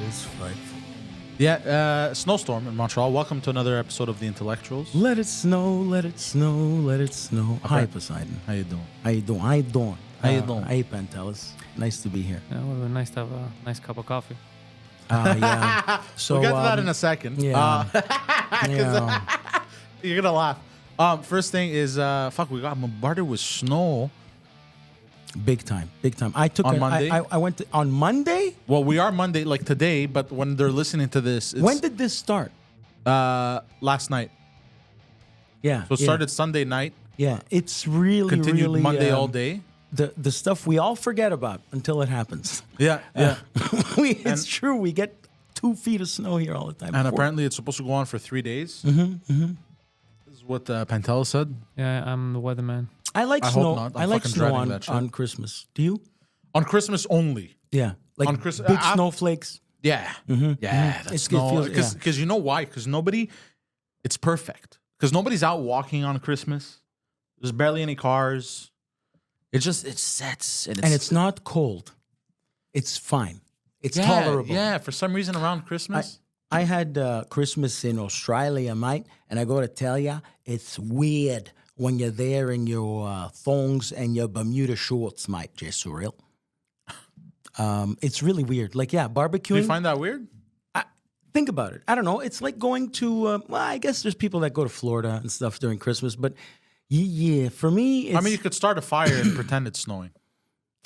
it is frightful. Yeah, snowstorm in Montreal. Welcome to another episode of The Intellectuals. Let it snow, let it snow, let it snow. Hi, Poseidon. How you doing? How you doing? How you doing? How you doing? Hey, Pantelis. Nice to be here. Yeah, it would have been nice to have a nice cup of coffee. Yeah. So we'll get to that in a second. Yeah. You're gonna laugh. First thing is, we got bombarded with snow. Big time, big time. I took On Monday? I went to, on Monday. Well, we are Monday, like today, but when they're listening to this, it's, When did this start? last night. Yeah. So it started Sunday night, Yeah, it's really, continued really Monday all day. The stuff we all forget about until it happens. Yeah, yeah. It's true. We get 2 feet of snow here all the time. And apparently, it's supposed to go on for 3 days. This is what Pantelis said. Yeah, I'm the weatherman. I like I hope snow. not. I'm I like fucking snow dreading that shit. on Christmas. Do you? On Christmas only. Yeah, like On Christmas- big snowflakes. Yeah, yeah. That's It feels- yeah. because you know why? Because nobody. It's perfect. Because nobody's out walking on Christmas. There's barely any cars. It sets And it's not cold. It's fine. It's yeah, tolerable. Yeah, for some reason around Christmas. I had Christmas in Australia, mate, and I got to tell you, it's weird when you're there in your thongs and your Bermuda shorts, mate. Just surreal. It's really weird. Like, yeah, barbecuing. Do you find that weird? Think about it. I don't know. It's like going to, well, I guess there's people that go to Florida and stuff during Christmas, but yeah, for me, it's, I mean, you could start a fire and pretend it's snowing.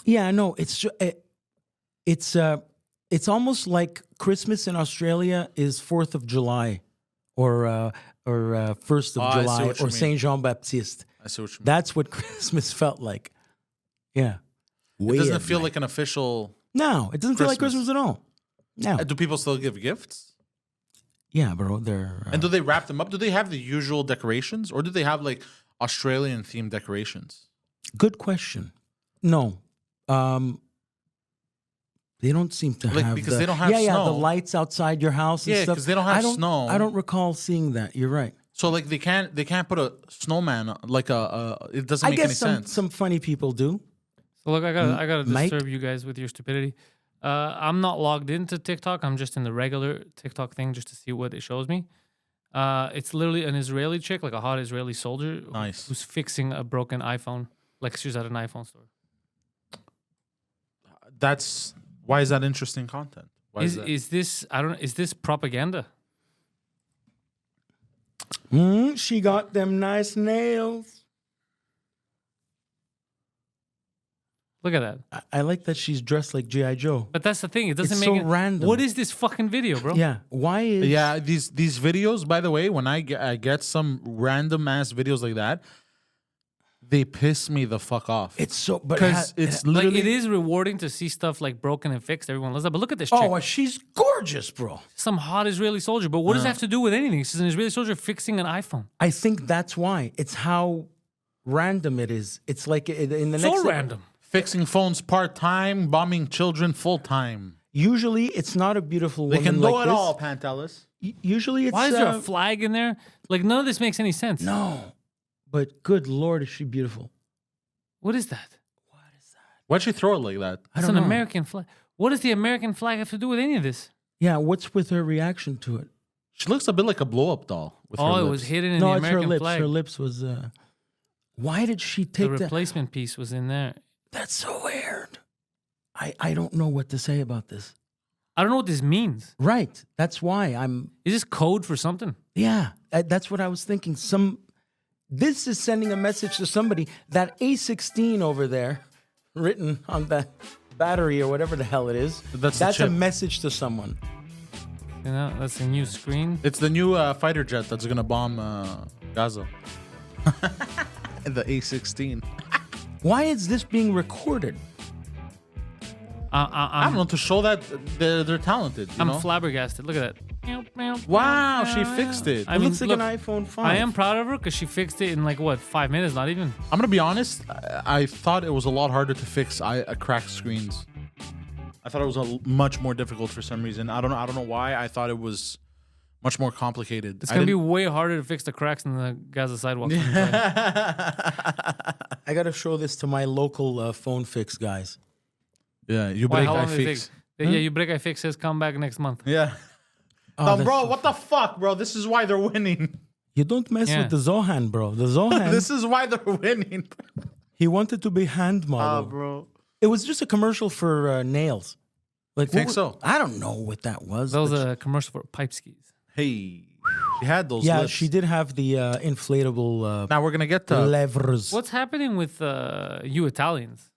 yeah, no, it's almost like Christmas in Australia is 4th of July or 1st of I see July what you or mean. Saint Jean Baptiste. I see what you mean. That's what Christmas felt like. Yeah. It doesn't Weird, feel man. like an official. No, it doesn't feel like Christmas. Christmas at all. No. Do people still give gifts? Yeah, bro, they're And do they wrap them up? Do they have the usual decorations, or do they have like Australian themed decorations? good question. No. They don't seem to Like, have because they don't have the snow. lights outside your house and Yeah, stuff. 'cause they don't have snow. I don't recall seeing that. You're right. So like they can't put a snowman like it doesn't I make any guess some sense. some funny people do. So look, I gotta Mike? disturb you guys with your stupidity. I'm not logged into TikTok. I'm just in the regular TikTok thing just to see what it shows me. It's literally an Israeli chick, like a hot Israeli soldier, Nice. who's fixing a broken iPhone. Like she's at an iPhone store. That's why is that interesting content? Why is that? Is this Is this propaganda? She got them nice nails. Look at that. I like that she's dressed like G.I. Joe. But that's the thing. It doesn't It's make so random. What is this fucking video, bro? Yeah. Why is Yeah, these videos. By the way, when I get some random ass videos like that, they piss me the fuck off. it's so but Because it's Like literally it is rewarding to see stuff like broken and fixed. Everyone loves that. But look at this chick. oh, she's gorgeous, bro. Some hot Israeli soldier. But what does that have to do with anything? She's an Israeli soldier fixing an iPhone. I think that's why. It's how random it is. It's like in the So next random. fixing phones part time, bombing children full time. Usually, it's not a beautiful They woman can like do it this. all, Pantelis. Usually, it's Why is there a flag in there? Like none of this makes any sense. no. But good Lord, is she beautiful? What is that? Why'd she throw it like that? I It's don't an know. American flag. What does the American flag have to do with any of this? Yeah, what's with her reaction to it? She looks a bit like a blow up doll. With her Oh, it lips. was hidden in No, the it's her American lips. flag. Her lips was. Why did she The take that? replacement piece was in there. That's so weird. I don't know what to say about this. I don't know what this means. Right. That's why I'm. Is this code for something? Yeah, that's what I was thinking. This is sending a message to somebody. That A16 over there, written on the battery or whatever the hell it is. That's the a chip. message to someone. You know, that's a new screen. It's the new fighter jet that's gonna bomb Gaza. The A-16. Why is this being recorded? I don't know, to show that they're talented. You I'm know? flabbergasted. Look at that. Wow, she fixed it. I It mean, looks like look, an iPhone 5. I am proud of her because she fixed it in like what 5 minutes, not even. I'm gonna be honest. I thought it was a lot harder to fix cracked screens. I thought it was much more difficult for some reason. I don't know why. I thought it was much more complicated. It's gonna be way harder to fix the cracks in the Gaza sidewalk. I got to show this to my local phone fix guys. Yeah, you Why? break How long I did it take? fix. Yeah, you break, I fix his comeback next month. Yeah. Oh, No, that's bro, so what the fuck, bro? This is why they're winning. You don't mess Yeah. with the Zohan, bro. The Zohan, This is why they're winning. he wanted to be hand model. Bro. It was just a commercial for nails. Like, Think what so? I don't know what that was. That was but a commercial for pipe skis. Hey. She had those yeah, lips. she did have the inflatable Now we're going to get to... levers. What's happening with you Italians?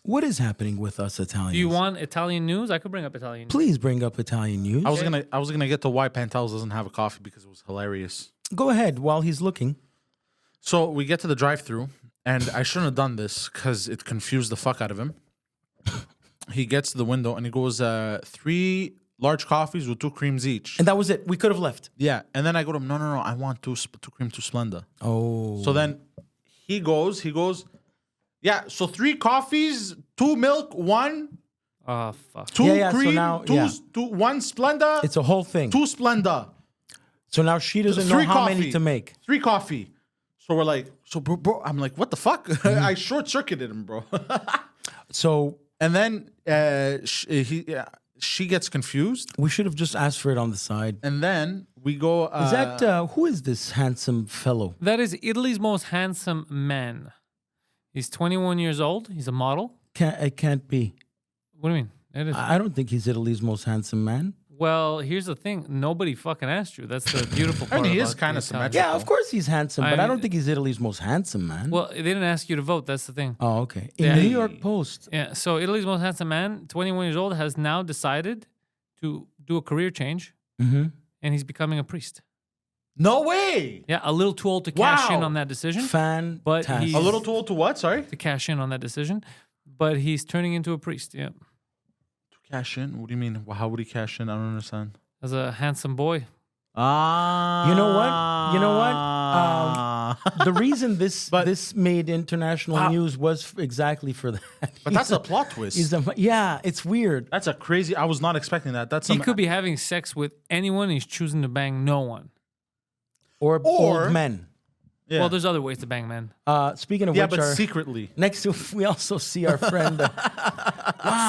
What is happening with us Italians? Do you want Italian news? I could bring up Italian news. Please bring up Italian news. I was gonna get to why Pantelis doesn't have a coffee because it was hilarious. Go ahead while he's looking. So we get to the drive-through, and I shouldn't have done this because it confused the fuck out of him. He gets to the window and he goes, 3 large coffees with 2 creams each. And that was it. We could have left. Yeah, and then I go to him, no, I want 2 cream, 2 Splenda. Oh. So then he goes, yeah, so 3 coffees, 2 milk, 1, Oh, fuck. 2 Yeah, so cream, now- 2, yeah. 1 Splenda, It's a whole thing. 2 Splenda. So now she doesn't know 3 how many coffee. to make. 3 coffee. So we're like, bro, I'm like, what the fuck? I short-circuited him, bro. So And then she gets confused. we should have just asked for it on the side. And then we go... Is that, who is this handsome fellow? That is Italy's most handsome man. He's 21 years old. He's a model. It can't be. What do you mean? It is. I don't think he's Italy's most handsome man. Well, here's the thing. Nobody fucking asked you. That's the beautiful part. And he is about kinda the Italians. symmetrical. Yeah, of course he's handsome, but I I- don't think he's Italy's most handsome man. Well, they didn't ask you to vote. That's the thing. Oh, okay. In Yeah. New York Post. Yeah. So Italy's most handsome man, 21 years old, has now decided to do a career change, Mm-hmm. and he's becoming a priest. No way! Yeah, a little too old to cash in Wow. on that decision. Fantastic. But he's A little too old to what? Sorry? to cash in on that decision, but he's turning into a priest. Yeah, To cash in? What do you mean? How would he cash in? I don't understand. as a handsome boy. Ah. You know what? You know what? The reason this made international news was exactly for that. But that's a plot twist. Yeah, it's weird. That's a crazy... I was not expecting that. That's He some... could be having sex with anyone. He's choosing to bang no one. Or old men. Yeah. Well, there's other ways to bang men. Speaking of yeah, which, but secretly. next to we also see our friend.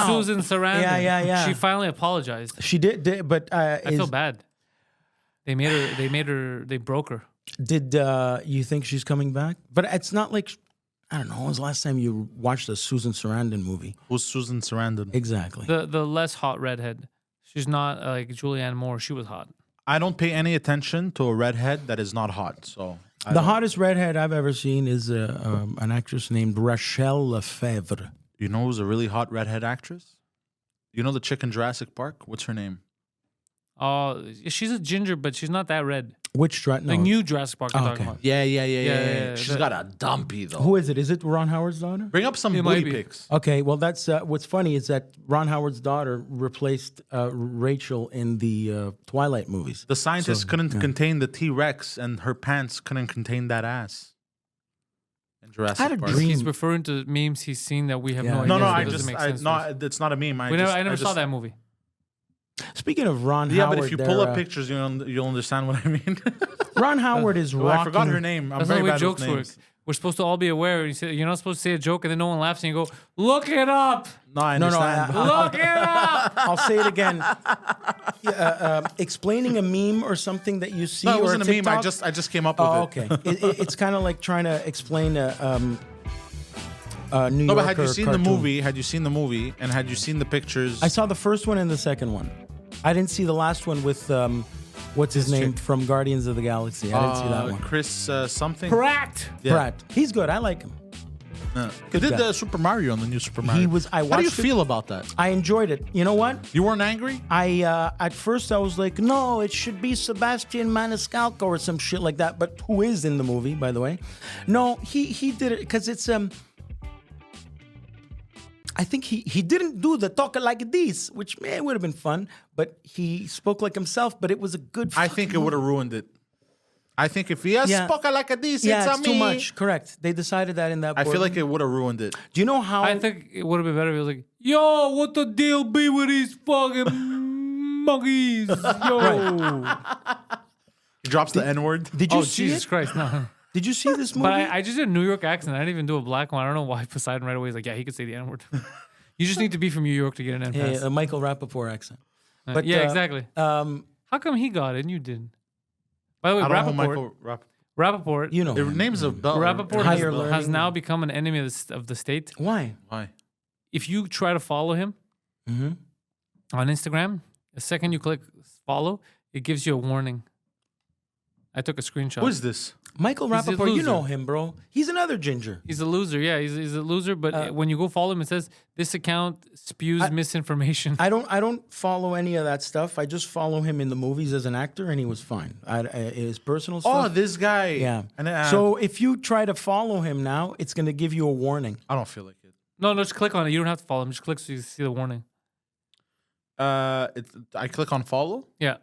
Susan Sarandon. Yeah. She finally apologized. She did, but I feel bad. They broke her. Did you think she's coming back? But it's not like, I don't know, when was the last time you watched a Susan Sarandon movie? Who's Susan Sarandon? Exactly. The less hot redhead. She's not like Julianne Moore. She was hot. I don't pay any attention to a redhead that is not hot. So The hottest redhead I've ever seen is an actress named Rachel Lefevre. You know who's a really hot redhead actress? You know the chick in Jurassic Park? What's her name? Oh, she's a ginger, but she's not that red. Which no. The new Jurassic Park I'm talking okay. about. Yeah. She's the- got a dumpy though. Who is it? Is it Ron Howard's daughter? Bring up some It might booty be. pics. Okay, well, that's what's funny is that Ron Howard's daughter replaced Rachel in the Twilight movies. The scientists couldn't contain the T-Rex, and her pants couldn't contain that ass. In Jurassic I had a Park. dream. He's referring to memes he's seen that we have Yeah. no idea. No, so I it doesn't just, make sense to us. it's not a meme. I never saw that movie. Speaking of Ron Yeah, Howard, but if you pull up pictures, you'll understand what I mean. Ron Howard is Oh, rocking. I forgot her name. I'm That's very not the way bad with jokes work. names. We're supposed to all be aware. You're not supposed to say a joke and then no one laughs and you go, look it up. No, I No, understand. Look it up. I'll say it again. Explaining a meme or something that you see. No, it or wasn't a meme. TikTok. I just came up with Oh, it. okay. It's kind of like trying to explain a New No, Yorker but had you seen cartoon. the movie? Had you seen the movie? And had you seen the pictures? I saw the first one and the second one. I didn't see the last one with what's his name chick. from Guardians of the Galaxy. I didn't see that one. Chris something. Pratt. Yeah. Pratt. He's good. I like him. He did guy. the Super Mario on the new Super Mario. He was. I How do you watched it. feel about that? I enjoyed it. You know what? You weren't angry? I at first I was like, no, it should be Sebastian Maniscalco or some shit like that. But who is in the movie, by the way? No, he did it because it's I think he didn't do the talk like this, which it would have been fun. But he spoke like himself. But it was a good. I think it would have ruined it. I think if he has Yeah. spoken like this, Yeah, it's it's a too me. much. Correct. They decided that in that. I feel boardroom. like it would have ruined it. Do you know how? I think it would have been better if he was like, yo, what the deal be with these fucking monkeys? Yo. He drops the N word. Did you Oh, see Jesus it? Christ. No. Did you see this movie? But I just did a New York accent. I didn't even do a black one. I don't know why Poseidon right away is like, yeah, he could say the N word. You just need to be from New York to get an N pass. a Michael Rappaport accent. But yeah, exactly. Um, How come he got it and you didn't? By the way, I don't know Rappaport, Michael Rappaport, you know, Their him. names of Bell. Rappaport Higher has learning. now become an enemy of the state. Why? Why? If you try to follow him Mm-hmm. on Instagram, the second you click follow, it gives you a warning. I took a screenshot. Who is this? Michael He's a Rappaport, you loser. know him, bro. He's another ginger. He's a loser. Yeah, he's a loser. But when you go follow him, it says this account spews misinformation. I don't follow any of that stuff. I just follow him in the movies as an actor, and he was fine. His personal stuff. Oh, this guy. yeah. And So if you try to follow him now, it's gonna give you a warning. I don't feel like it. No, just click on it. You don't have to follow him. Just click so you see the warning. I click on follow. Yeah.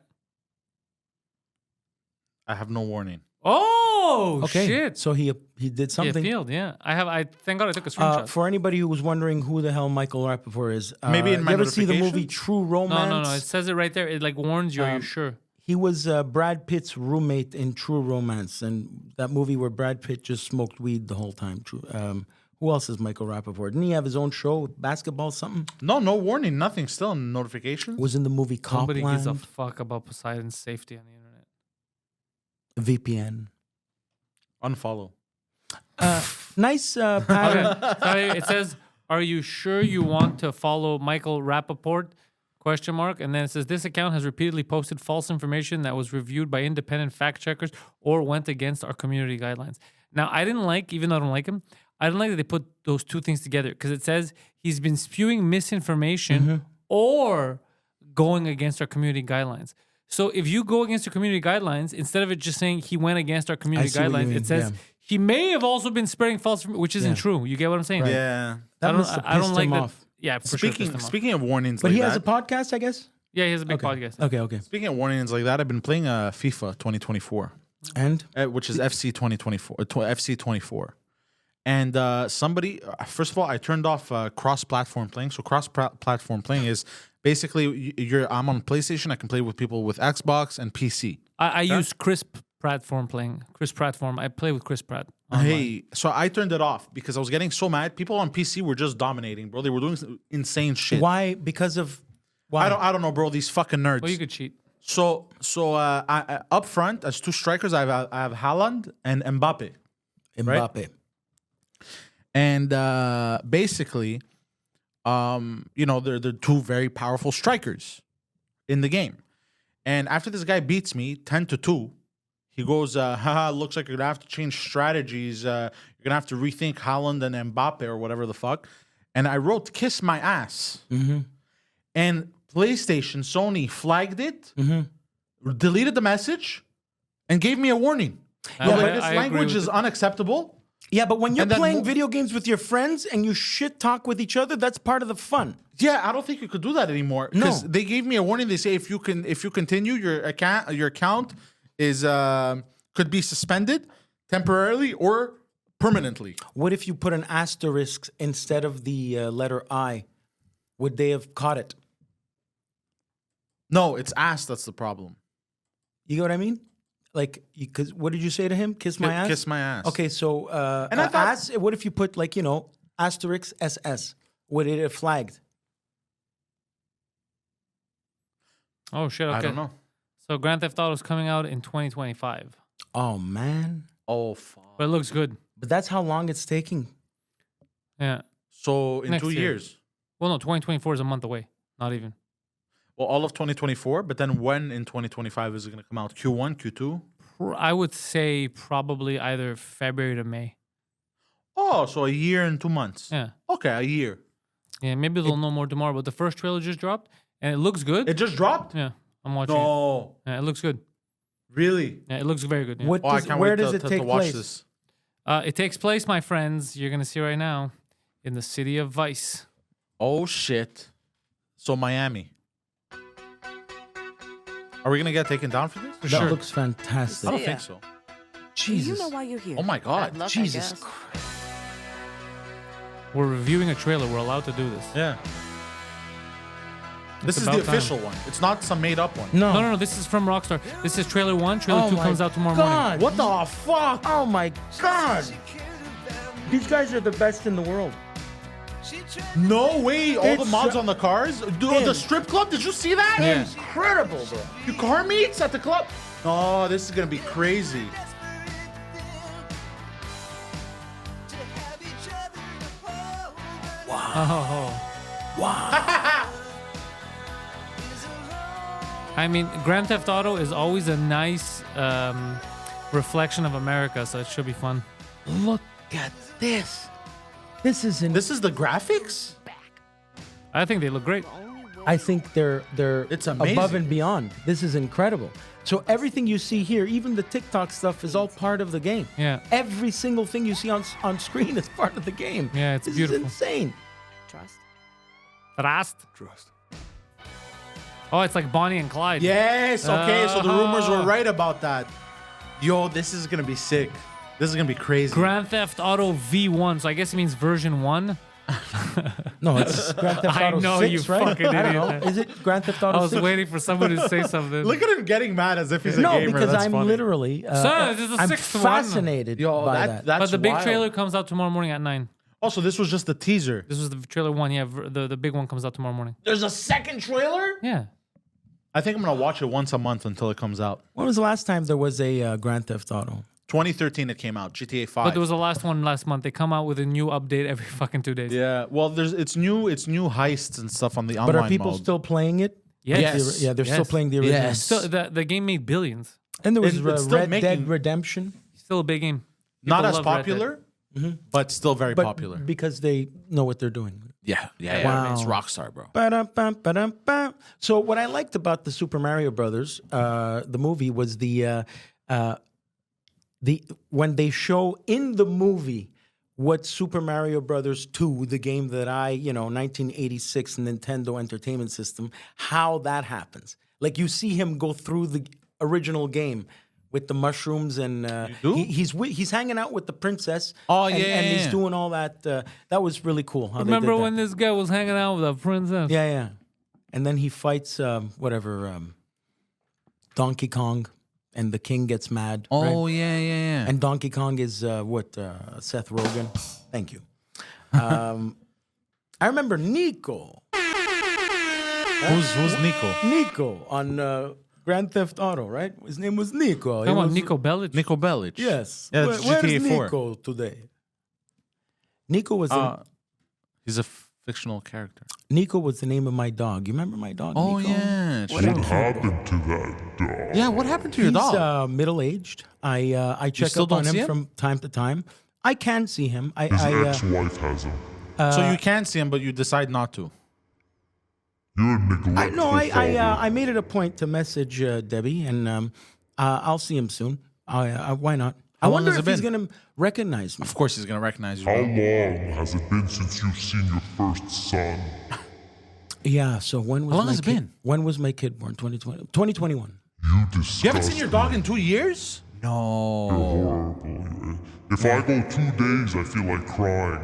I have no warning. Oh Okay. shit! So he did Yeah, something. field. Yeah, I thank God I took a screenshot. For anybody who was wondering who the hell Michael Rappaport is, Maybe in my you ever see the movie notifications? True Romance? No. It says it right there. It like warns you. Are you sure? He was Brad Pitt's roommate in True Romance, and that movie where Brad Pitt just smoked weed the whole time. Who else is Michael Rappaport? Didn't he have his own show, basketball, something? No warning. Nothing. Still in notifications. Was in the movie Nobody gives a Copland. fuck about Poseidon's safety on the internet. VPN. Unfollow. Nice pattern. Okay. Sorry, it says, "Are you sure you want to follow Michael Rappaport?" ? And then it says this account has repeatedly posted false information that was reviewed by independent fact checkers or went against our community guidelines. Now, I didn't like, even though I don't like him, I don't like that they put those two things together because it says he's been spewing misinformation or going against our community guidelines. So if you go against our community guidelines, instead of it just saying he went against our community see what you guidelines, mean, it says yeah. he may have also been spreading false information, which isn't Yeah. true. You get what I'm saying? Yeah. That must have pissed him off. Yeah, for sure. Speaking pissed him off. speaking of warnings, But like he has a that, podcast, I guess? Yeah, he has a big Okay. podcast. Okay. Speaking of warnings like that, I've been playing FIFA 2024, And? which is FC 2024, FC 24. And somebody, first of all, I turned off cross-platform playing. So cross-platform playing is basically I'm on PlayStation. I can play with people with Xbox and PC. I use Crisp platform playing. Crisp platform. I play with Chris Pratt. online. Hey, so I turned it off because I was getting so mad. People on PC were just dominating, bro. They were doing insane shit. Why? Because of... Why? I don't know, bro. These fucking nerds. Well, you could cheat. So I up front as two strikers, I have Haaland and Mbappe. Mbappe. And basically, they're two very powerful strikers in the game. And after this guy beats me 10-2, he goes, haha, looks like you're gonna have to change strategies. You're gonna have to rethink Haaland and Mbappe or whatever the fuck. And I wrote kiss my ass. And PlayStation, Sony flagged it, deleted the message, and gave me a warning. I This agree language with is unacceptable. Yeah, but when you're And then playing mo- video games with your friends and you shit talk with each other, that's part of the fun. Yeah, I don't think you could do that anymore. No. Because they gave me a warning. They say if you continue, your account is could be suspended temporarily or permanently. What if you put an asterisk instead of the letter I? Would they have caught it? No, it's ass that's the problem. You know what I mean? Like, because what did you say to him? Kiss my ass? Kiss my ass. Okay, so And I thought- ass, what if you put like, asterisk SS? Would it have flagged? Oh shit! Okay. I don't know. So Grand Theft Auto is coming out in 2025, Oh, man. Oh, fuck. but it looks good. But that's how long it's taking. Yeah. So in Next 2 year. years. Well, no, 2024 is a month away. Not even. Well, all of 2024, but then when in 2025 is it going to come out? Q1, Q2? I would say probably either February to May. Oh, so a year and 2 months. Yeah. Okay, a year. Yeah. Maybe they'll know more tomorrow. But the first trailer just dropped, and it looks good. It just dropped? Yeah. I'm watching it. No. Yeah, it looks good. Really? Yeah, it looks very good. Yeah. What Oh, I does, can't where wait does to, it to, take to watch place? this. It takes place, my friends. You're gonna see right now, in the city of Vice. Oh, shit. So Miami. Are we going to get taken down for this? That looks fantastic. I don't Yeah. think so. Jesus. You know why you're here. Oh, my God. Bad luck, I Jesus guess. Christ. We're reviewing a trailer. We're allowed to do this. Yeah. This is the about time. official one. It's not some made up one. No. No. This is from Rockstar. This is trailer 1. Trailer 2 my comes out tomorrow morning. God. What the fuck? Oh my God. These guys are the best in the world. No way! All the It's, mods on the cars. Dude, the strip club. Did you see that? Yeah. Incredible, bro. You car meets at the club. Oh, this is gonna be crazy. Oh. I mean, Grand Theft Auto is always a nice reflection of America, so it should be fun. Look at this. This is This is the graphics. I think they look great. I think they're It's above amazing. and beyond. This is incredible. So everything you see here, even the TikTok stuff, is all part of the game. Yeah. Every single thing you see on screen is part of the game. Yeah, it's this beautiful. is insane. Trust. Trust. Oh, it's like Bonnie and Clyde. Yes. Okay. So the rumors were right about that. Yo, this is gonna be sick. This is gonna be crazy. Grand Theft Auto V1. So I guess it means version 1. No, it's Grand Theft I Auto know, 6, you right? fucking I don't idiot. know. Is it Grand Theft I Auto was 6? waiting for someone to say something. Look at him getting mad as if he's a No, gamer. because That's I'm funny. literally Sir, this is the I'm sixth one. fascinated Yo, by that's But the big wild. trailer comes out tomorrow morning at 9. Also, this was just the teaser. This was the trailer 1. Yeah, the big one comes out tomorrow morning. There's a second trailer. Yeah. I think I'm gonna watch it once a month until it comes out. When was the last time there was a Grand Theft Auto? 2013 it came out. GTA 5. But there was the last one last month. They come out with a new update every fucking 2 days. Yeah. Well, it's new heists and stuff on the online But are people mode. still playing it? Yes. Yeah, they're still Yes. playing the original. Yes. So the game made billions. And there was It's still Red making- Dead Redemption. Still a big game. Not People as love Red Dead. popular, but still very But popular. because they know what they're doing. Yeah. Wow. It's Rockstar, bro. Ba-dum-bum, ba-dum-bum. So what I liked about the Super Mario Brothers, the movie, was the when they show in the movie what Super Mario Brothers 2, the game that 1986 Nintendo Entertainment System, how that happens. Like you see him go through the original game with the mushrooms and do? he's hanging out with the princess. Oh, and, yeah, and he's yeah. doing all that. That was really cool. How they Remember did that. when this guy was hanging out with a princess? Yeah, yeah. And then he fights Donkey Kong, and the king gets mad. Oh, right? yeah. And Donkey Kong is Seth Rogen. Thank you. I remember Nico. Who's Nico? Nico on Grand Theft Auto, right? His name was Nico. He Come on, was- Nico Bellic. Nico Bellic. Yes. Yeah, it's Where's GTA 4. Nico today? Nico was He's a fictional character. Nico was the name of my dog. You remember my dog? Oh, Nico? yeah. What happened to that dog? Yeah, what happened to your He's dog? middle-aged. I check still up on don't see him him? from time to time. I can see him. His ex-wife has him. So you can see him, but you decide not to. You're a neglectful father. I made it a point to message Debbie, and I'll see him soon. Why not? I How long wonder has if it he's been? gonna recognize me. Of course, he's gonna recognize you. How bro. long has it been since you've seen your first son? Yeah. So when was How long my has it kid, been? When was my kid born? 2020, 2021. You disgust You haven't seen your dog in 2 years? No. horrible. If I go 2 days, I feel like crying.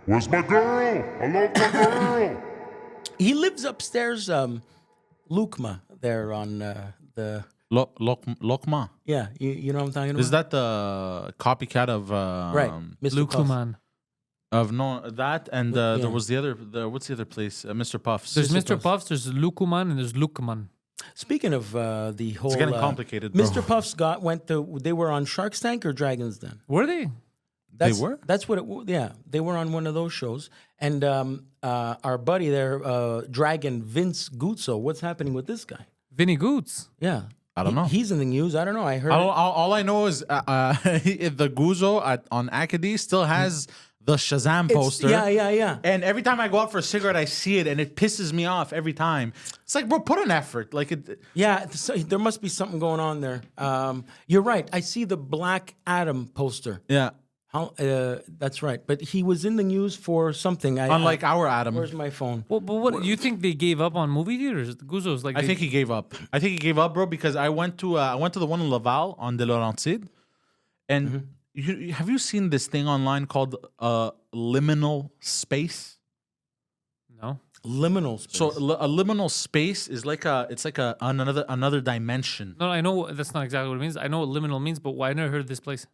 Where's my girl? I love my girl. He lives upstairs, Lukma, there on the. Lokma. Yeah, you know what I'm talking about. Is that the copycat of right, Mr. Puff. Lukuman. Of no that and Yeah. there was the other what's the other place? Mr. Puffs. There's Mr. Mr. Puffs, there's Lukuman, and there's Lukman. Speaking of the whole, getting complicated, bro. Mr. Puffs they were on Shark's Tank or Dragon's Den. Were they? That's, were? That's what it. Yeah, they were on one of those shows. And our buddy there, Dragon Vince Guzo. What's happening with this guy? Vinny Goots. Yeah, I don't know. He's in the news. I don't know. I heard. All I know is the Guzo on Acadie still has the Shazam It's- poster. Yeah. And every time I go out for a cigarette, I see it, and it pisses me off every time. It's like, bro, put an effort. Like it. Yeah, so there must be something going on there. You're right. I see the Black Adam poster. Yeah. How? That's right. But he was in the news for something. Unlike our Adam. Where's my phone? Well, but what you think they gave up on movie theaters? Guzo's like I think he gave up. He gave up, bro, because I went to the one in Laval on De Laurentides, and have you seen this thing online called liminal space? no. Liminal space. So a liminal space is like another dimension. No, I know that's not exactly what it means. I know what liminal means, but I never heard of this place.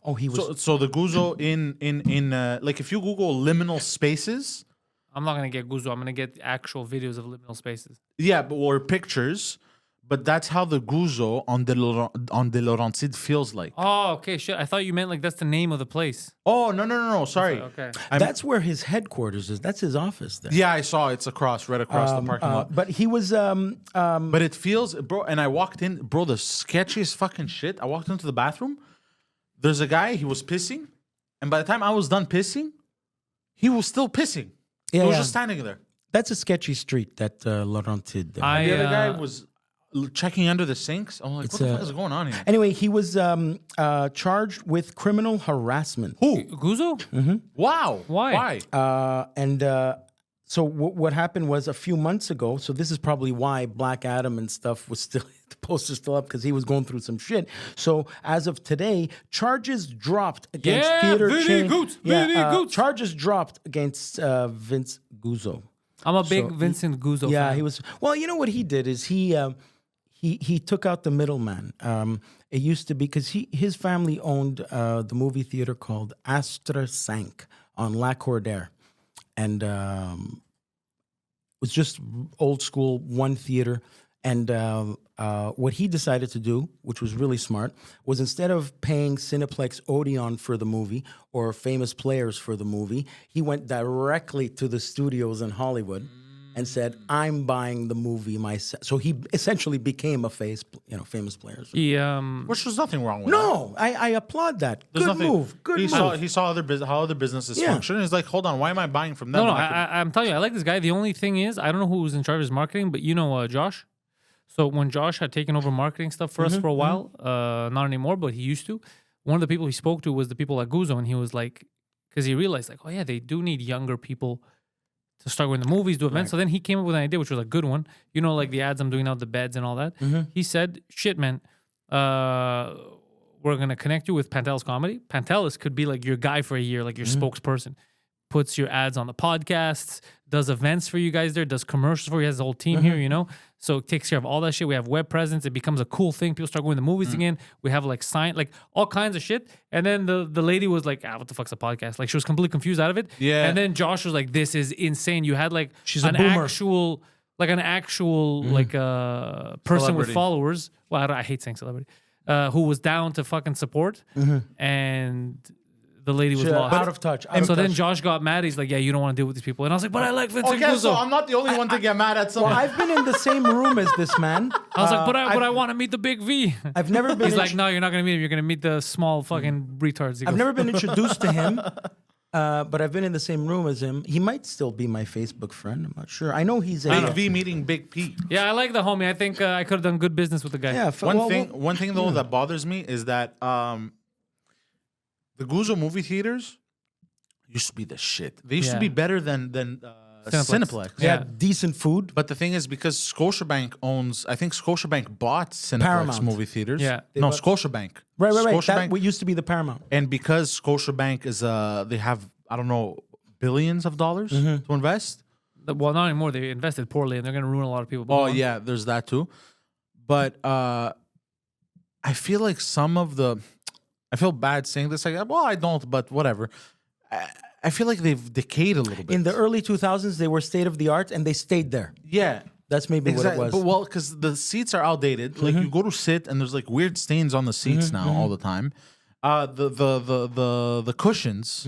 oh, he was. So the Guzo in like if you Google liminal spaces I'm not gonna get Guzo. I'm gonna get actual videos of liminal spaces. Yeah, but or pictures. But that's how the Guzo on De Laurentide feels like. Oh, okay, shit. I thought you meant like that's the name of the place. Oh, no. Sorry. Okay. That's where his headquarters is. That's his office there. Yeah, I saw it's right across the parking lot. But he was But it feels, bro, and I walked in, bro, the sketchiest fucking shit. I walked into the bathroom. There's a guy, he was pissing. And by the time I was done pissing, he was still pissing. He was just standing there. That's a sketchy street, that Laurentide. The other guy was checking under the sinks. I'm like, what the fuck is going on here? Anyway, he was charged with criminal harassment. Who? Guzo? Wow. Why? So what happened was a few months ago, so this is probably why Black Adam and stuff was still, the poster's still up, because he was going through some shit. So as of today, charges dropped against theater chain. Charges dropped against Vince Guzo. I'm a big Vincent Guzo Yeah, fan. he was. Well, you know what he did is he took out the middleman. It used to be, because his family owned the movie theater called Astra 5 on La Cordaire. And it was just old school, one theater. And what he decided to do, which was really smart, was instead of paying Cineplex Odeon for the movie or famous players for the movie, he went directly to the studios in Hollywood and said, "I'm buying the movie myself." So he essentially became a famous player. So. He, Which there's nothing wrong with No, I applaud that. There's Good nothing, move. Good he move. saw how other businesses Yeah. function. He's like, hold on, why am I buying from them? No, when I could- I'm telling you, I like this guy. The only thing is, I don't know who was in charge of his marketing, but you know Josh? So when Josh had taken over marketing stuff for us for a while, not anymore, but he used to, one of the people he spoke to was the people at Guzo, and he was like, because he realized, like, oh yeah, they do need younger people to start going to movies, do events. So then he came up with an idea, which was a good one. You know, like the ads I'm doing now, the beds and all that. He said, shit, man, we're going to connect you with Pantelis Comedy. Pantelis could be like your guy for a year, like your spokesperson. Puts your ads on the podcasts, does events for you guys there, does commercials for you, has the whole team here, you know? So it takes care of all that shit. We have web presence. It becomes a cool thing. People start going to movies again. We have like like all kinds of shit. And then the lady was like, what the fuck's a podcast? Like she was completely confused out of it. Yeah. And then Josh was like, this is insane. You had like She's a an boomer. actual person Celebrity. with followers. Well, I hate saying celebrity. Who was down to fucking support. And the lady was lost. Out of touch. And so then Josh got mad. He's like, yeah, you don't want to deal with these people. And I was like, but I like Vincent Okay, Guzo. so I'm not the only one to get mad at someone. Well, I've been in the same room as this man. I was like, but I want to meet the big V. I've never been. He's like, no, you're not going to meet him. You're going to meet the small fucking retards. He I've goes, never been introduced to him, but I've been in the same room as him. He might still be my Facebook friend. I'm not sure. I know he's a Big V meeting Big P. yeah, I like the homie. I think I could have done good business with the guy. Yeah. One thing though that bothers me is that the Guzo movie theaters used to be the shit. They used to Yeah. be better than Cineplex. Yeah, Yeah. decent food. But the thing is, because Scotiabank owns, I think Scotiabank bought Cineplex Paramount. movie theaters. Yeah. No, Scotiabank. Right. Scotiabank, That what used to be the Paramount. and because Scotiabank is they have, I don't know, billions of dollars to invest. Well, not anymore. They invested poorly, and they're going to ruin a lot of people. But Oh go on. yeah, there's that too. But I feel like I feel bad saying this. Like, well, I don't, but whatever. I feel like they've decayed a little bit. In the early 2000s, they were state of the art, and they stayed there. Yeah. That's maybe Exactly. what it was. But well, because the seats are outdated. Like you go to sit and there's like weird stains on the seats now all the time. The cushions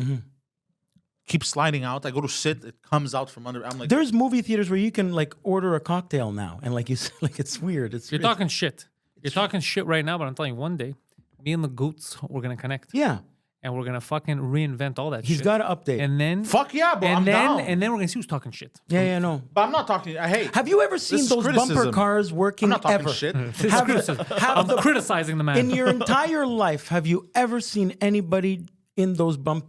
keep sliding out. I go to sit, it comes out from under. I'm like, There's movie theaters where you can like order a cocktail now, and like you said, like it's weird. You're talking shit. You're talking shit right now, but I'm telling you, one day, me and the Goots, we're going to connect. Yeah, And we're going to fucking reinvent all that he's shit. got to update. And then... fuck yeah, bro. I'm down. And then we're going to see who's talking shit. yeah, no. But I'm not talking. Hey, Have you ever seen is those bumper criticism. cars working I'm not talking ever? shit. I'm criticizing the man. In your entire life, have you ever seen anybody in those bumper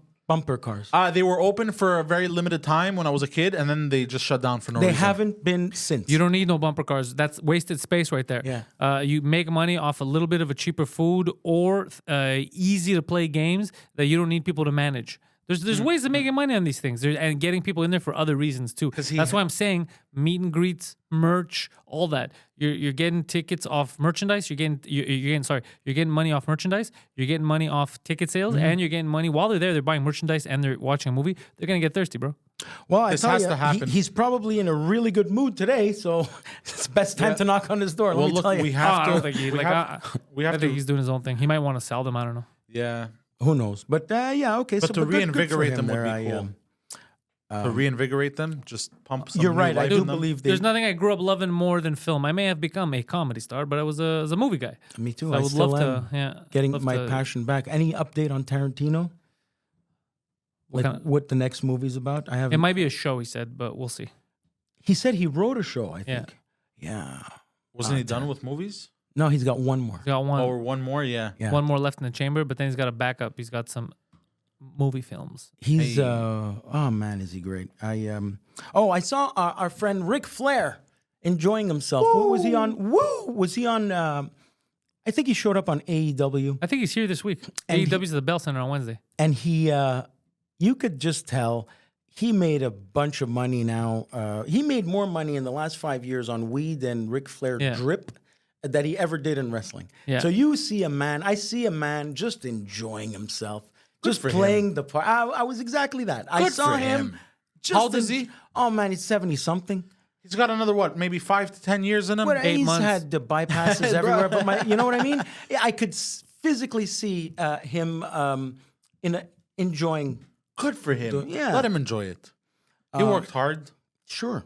cars? They were open for a very limited time when I was a kid, and then they just shut down for no They reason. haven't been since. You don't need no bumper cars. That's wasted space right there. Yeah. You make money off a little bit of a cheaper food or easy to play games that you don't need people to manage. There's ways of making money on these things and getting people in there for other reasons too. That's why I'm saying meet and greets, merch, all that. You're getting tickets off merchandise. You're getting money off merchandise. You're getting money off ticket sales, and you're getting money while they're there. They're buying merchandise and they're watching a movie. They're gonna get thirsty, bro. Well, I This tell has you, to happen. he's probably in a really good mood today, so it's best time to knock on his door. Let Well, me look, tell you. we Oh, have I to. don't think he we like. have I to. think he's doing his own thing. He might want to sell them. I don't know. Yeah. Who knows? But yeah, okay. But so to good for reinvigorate him them would there. be cool. To reinvigorate them, just pump some You're new right. I life do in them. believe they. There's nothing I grew up loving more than film. I may have become a comedy star, but I was a movie guy. Me too. So I would still love am to. Yeah, getting love my to- passion back. Any update on Tarantino? What Like kind what the next movie's about? I It haven't. might be a show, he said, but we'll see. He said he wrote a show. I Yeah. think. Yeah. Wasn't he done with movies? No, he's got one more. He's got one, Or one more? Yeah. Yeah. one more left in the chamber, but then he's got a backup. He's got some movie films. He's oh man, is he great? I saw our friend Ric Flair enjoying himself. What was he on? Woo! Was he on? I think he showed up on AEW, I think he's here this week. And AEW's at the Bell Center on Wednesday. and he you could just tell he made a bunch of money now. He made more money in the last 5 years on weed than Ric Flair Yeah. drip that he ever did in wrestling. Yeah. So you see a man, I see a man just enjoying himself, just for playing the part. I was exactly that. I Good saw for him. him. Just How old is he? Oh man, he's 70 something. He's got another, what, maybe 5 to 10 years in him? But 8 he's months. had the bypasses everywhere. But you know what I mean? Yeah, I could physically see him enjoying. Good for him. Yeah. Let him enjoy it. He worked hard. Sure.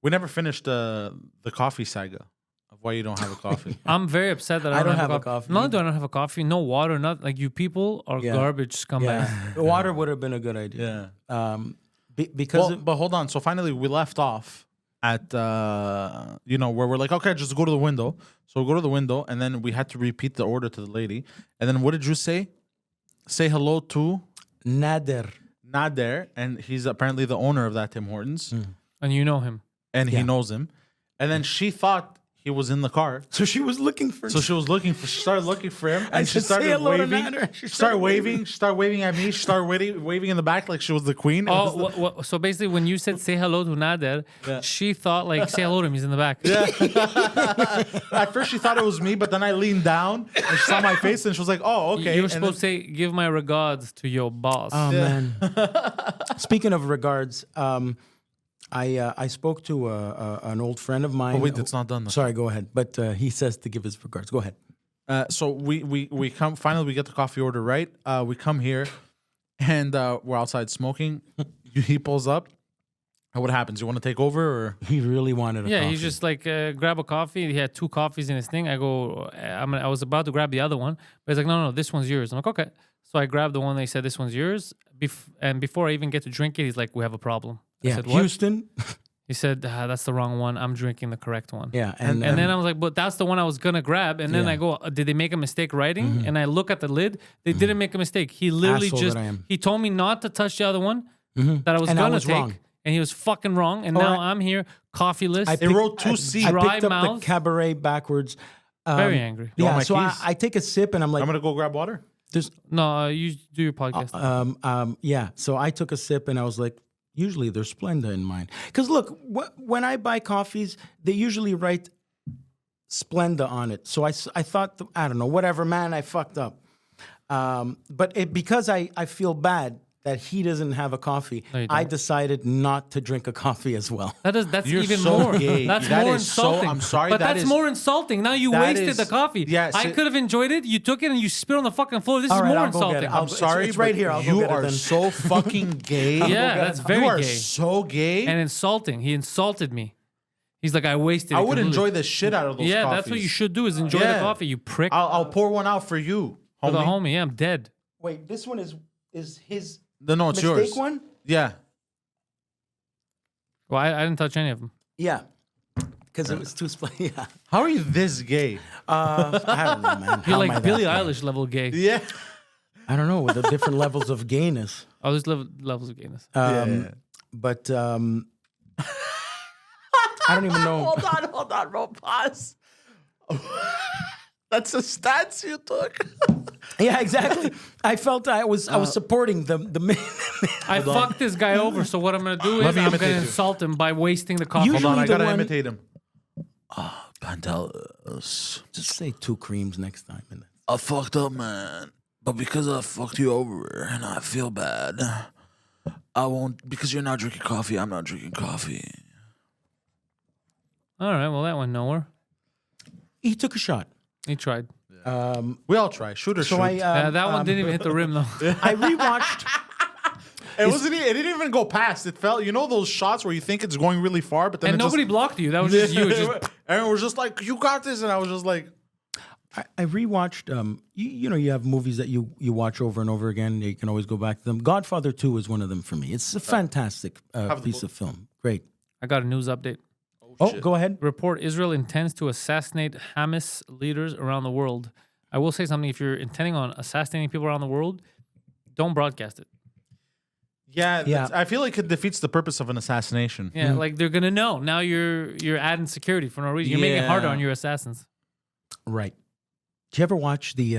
We never finished the coffee saga of why you don't have a coffee. I'm very upset that I don't have a coffee Not only either. do I don't have a coffee, no water, nothing. Like, you people are Yeah. garbage scumbags. Yeah, the water would have been a good idea. yeah. Because But hold on. So finally, we left off at where we're like, okay, just go to the window. So we go to the window, and then we had to repeat the order to the lady. And then what did you say? Say hello to Nader. Nader, and he's apparently the owner of that Tim Hortons, And you know him. and he knows him. And then she thought he was in the car. So she was looking for. So she started looking for him, I and she said, "Say started hello to waving. Nader." She She started started waving. She started waving at me. She started waving in the back like she was the queen. It was Oh, so basically, when you said say hello to Nader, she thought like say hello to him. He's in the back. At first, she thought it was me, but then I leaned down and she saw my face, and she was like, "Oh, okay." You were And supposed to say give my regards to your boss. Oh man. Speaking of regards, I spoke to an old friend of mine. Oh, wait, it's not done. Sorry, go ahead. But he says to give his regards. Go ahead. So we come. Finally, we get the coffee order right. We come here, and we're outside smoking. He pulls up. And what happens? You want to take over, or He really wanted a Yeah, coffee. he's just like grab a coffee. He had 2 coffees in his thing. I go, I was about to grab the other one, but he's like, no, this one's yours. I'm like, okay. So I grabbed the one. They said this one's yours. And before I even get to drink it, he's like, we have a problem. I Yeah, said, what? Houston. He said, that's the wrong one. I'm drinking the correct one. Yeah, And then I was like, but that's the one I was gonna grab. And then Yeah. I go, did they make a mistake writing? And I look at the lid. They didn't make a mistake. He literally Asshole just that I am. he told me not to touch the other one that I was And I gonna was take. wrong. And he was fucking wrong. And now I'm here, coffeeless. They wrote 2 C's. I Dry picked up mouth. the cabaret backwards. very angry. want Yeah, my so keys? I take a sip and I'm like, I'm gonna go grab water. there's, No, you do your podcast. yeah. So I took a sip and I was like, usually there's Splenda in mine. Because look, when I buy coffees, they usually write Splenda on it. So I thought, I don't know, whatever, man, I fucked up. But because I feel bad that he doesn't have a coffee, No, you I don't. decided not to drink a coffee as well. That's You're even so more. gay. That's That more is so- insulting. I'm sorry, but that that's is- more insulting. Now you that wasted is- the coffee. yeah, I so- could have enjoyed it. You took it and you spit on the fucking floor. This All is right, more I'll go get insulting. it. I'll- I'm sorry, it's right but here. I'll go you get it are then. so fucking gay. Yeah, that's very you are gay so gay. and insulting. He insulted me. He's like, I wasted. I it would completely. enjoy the shit out of those Yeah, coffees. that's what you should do. Is enjoy Yeah. the coffee. You prick. I'll pour one out for you, For the homie. homie, yeah, I'm dead. Wait, this one is his No, it's mistake yours. one? Yeah. Well, I didn't touch any of them. Yeah. Because it was too yeah. How are you this gay? I don't know, man. You're How am I like that Billie gay? Eilish level gay. Yeah. I don't know, with the different levels of gayness. Oh, there's levels of gayness. But I don't even know. Hold on, bro. Pause. That's the stats you took. Yeah, exactly. I felt I was supporting the I fucked this guy over, so what I'm gonna do Let is me I'm imitate gonna you. insult him by wasting the coffee. Usually Hold on, I the gotta one- imitate him. Pantelis. Just say 2 creams next time. And I fucked up, man. But because I fucked you over and I feel bad, I won't, because you're not drinking coffee. I'm not drinking coffee. All right, well, that went nowhere. He took a shot. He tried. We all try. Shoot or shoot. That one didn't even hit the rim, though. I rewatched. it didn't even go past. It felt, you know those shots where you think it's going really far, but then And nobody blocked you. That was just you. Everyone was just like, you got this. And I was just like... I rewatched. You have movies that you watch over and over again. You can always go back to them. Godfather 2 is one of them for me. It's a fantastic piece of film. Great. I got a news update. Oh, go ahead. Report Israel intends to assassinate Hamas leaders around the world. I will say something. If you're intending on assassinating people around the world, don't broadcast it. Yeah. I feel like it defeats the purpose of an assassination. Yeah, like they're gonna know. Now you're adding security for no reason. You're making it harder on your assassins. Right. Did you ever watch the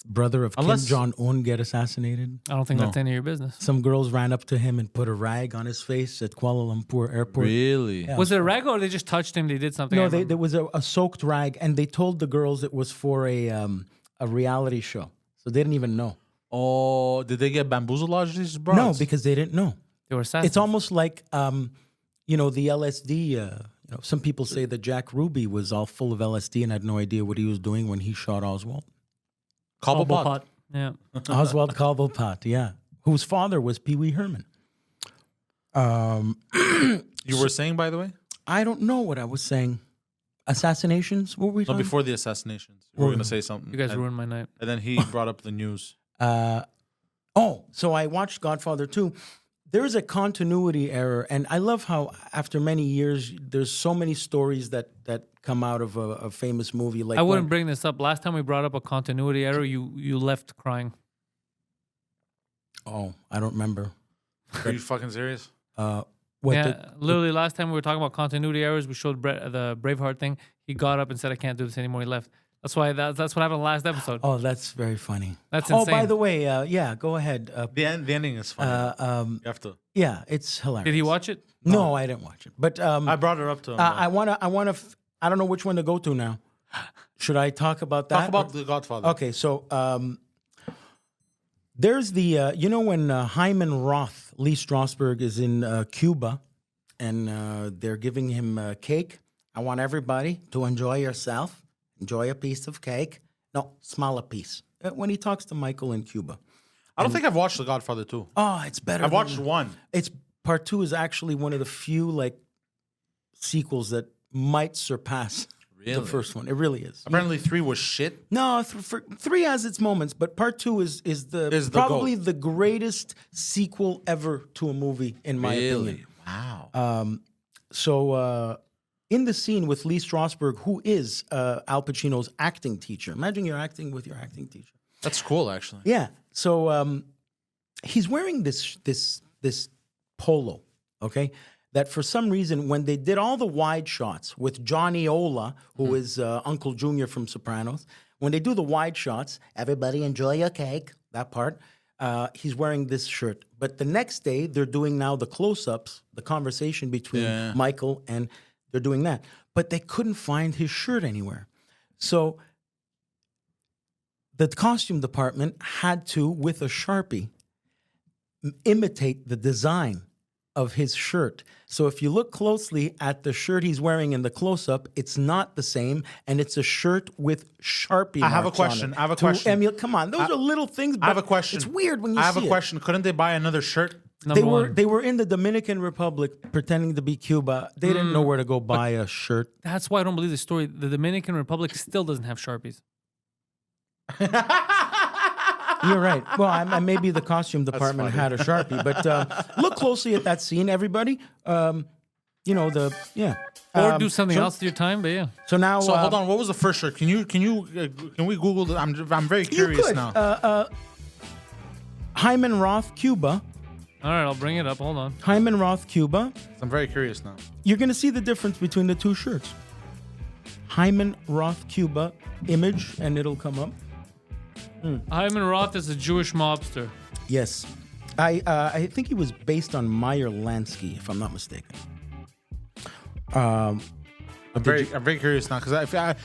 brother of Kim Jong-un get assassinated? I don't think that's any of your business. Some girls ran up to him and put a rag on his face at Kuala Lumpur airport. Really? Yeah. Was it a rag or they just touched him? They did something? No, there was a soaked rag, and they told the girls it was for a reality show. So they didn't even know. Oh, did they get bamboozled, these bros? No, because they didn't know. They were assassins. It's almost like, the LSD. Some people say that Jack Ruby was all full of LSD and had no idea what he was doing when he shot Oswald. Cobblepot. Yeah. Oswald Cobblepot, yeah. Whose father was Pee Wee Herman. You were saying, by the way? I don't know what I was saying. Assassinations? What were we No, talking before the assassinations. We were going to say something. You guys ruined my night. And then he brought up the news. So I watched Godfather 2. There is a continuity error, and I love how after many years, there's so many stories that come out of a famous movie. Like I wouldn't bring this up. Last time we brought up a continuity error, you left crying. Oh, I don't remember. Are you fucking serious? Literally last time we were talking about continuity errors, we showed the Braveheart thing. He got up and said, "I can't do this anymore." He left. That's why that's what happened last episode. Oh, that's very funny. That's insane. Oh, by the way, go ahead. The ending is funny. You have to. Yeah, it's hilarious. Did he watch it? No, I didn't watch it. But I brought it up to him. I wanna. I don't know which one to go to now. Should I talk about that? Talk about The Godfather. Okay, so there's the when Hyman Roth, Lee Strasberg, is in Cuba, and they're giving him cake. I want everybody to enjoy yourself. Enjoy a piece of cake. No, small a piece. When he talks to Michael in Cuba. I don't think I've watched The Godfather 2. Oh, it's better. I've watched one. It's part 2 is actually one of the few sequels that might surpass the first one. It really is. Apparently 3 was shit. No, 3 has its moments, but part 2 is probably the greatest sequel ever to a movie, in my opinion. Wow. In the scene with Lee Strasberg, who is Al Pacino's acting teacher. Imagine you're acting with your acting teacher. That's cool, actually. Yeah. So he's wearing this polo, okay? That for some reason, when they did all the wide shots with Johnny Ola, who is Uncle Junior from Sopranos, when they do the wide shots, everybody enjoy your cake, that part, he's wearing this shirt. But the next day, they're doing now the close-ups, the conversation between Michael and... They're doing that. But they couldn't find his shirt anywhere. So the costume department had to, with a Sharpie, imitate the design of his shirt. So if you look closely at the shirt he's wearing in the close-up, it's not the same, and it's a shirt with Sharpie marks I have a question. Come on, those are little things, but I have a question. It's weird when you see it. I have a question. Couldn't they buy another shirt? They were in the Dominican Republic pretending to be Cuba. They didn't know where to go buy a shirt. That's why I don't believe the story. The Dominican Republic still doesn't have Sharpies. You're right. Well, maybe the costume department had a Sharpie, but look closely at that scene, everybody. Or do something else with your time, but yeah. So now, hold on. What was the first shirt? Can we Google it? I'm very curious now. Hyman Roth, Cuba. All right, I'll bring it up. Hold on. Hyman Roth, Cuba. I'm very curious now. You're going to see the difference between the two shirts. Hyman Roth, Cuba image, and it'll come up. Hyman Roth is a Jewish mobster. Yes. I think he was based on Meyer Lansky, if I'm not mistaken. I'm very curious now because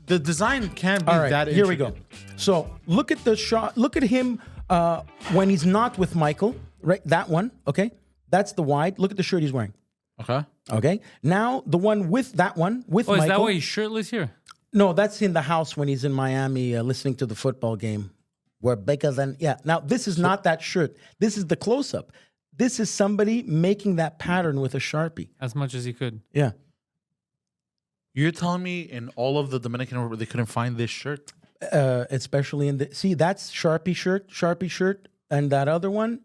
the design can't be that here we go. So look at the shot. Look at him when he's not with Michael. right? That one, okay? That's the wide. Look at the shirt he's wearing. Okay. Okay. Now the one with that one with Oh, Michael. is that why he's shirtless here? No, that's in the house when he's in Miami listening to the football game. We're bigger than Now this is not that shirt. This is the close up. This is somebody making that pattern with a Sharpie. As much as he could. Yeah. You're telling me in all of the Dominican Republic they couldn't find this shirt? Especially in the that's Sharpie shirt, and that other one,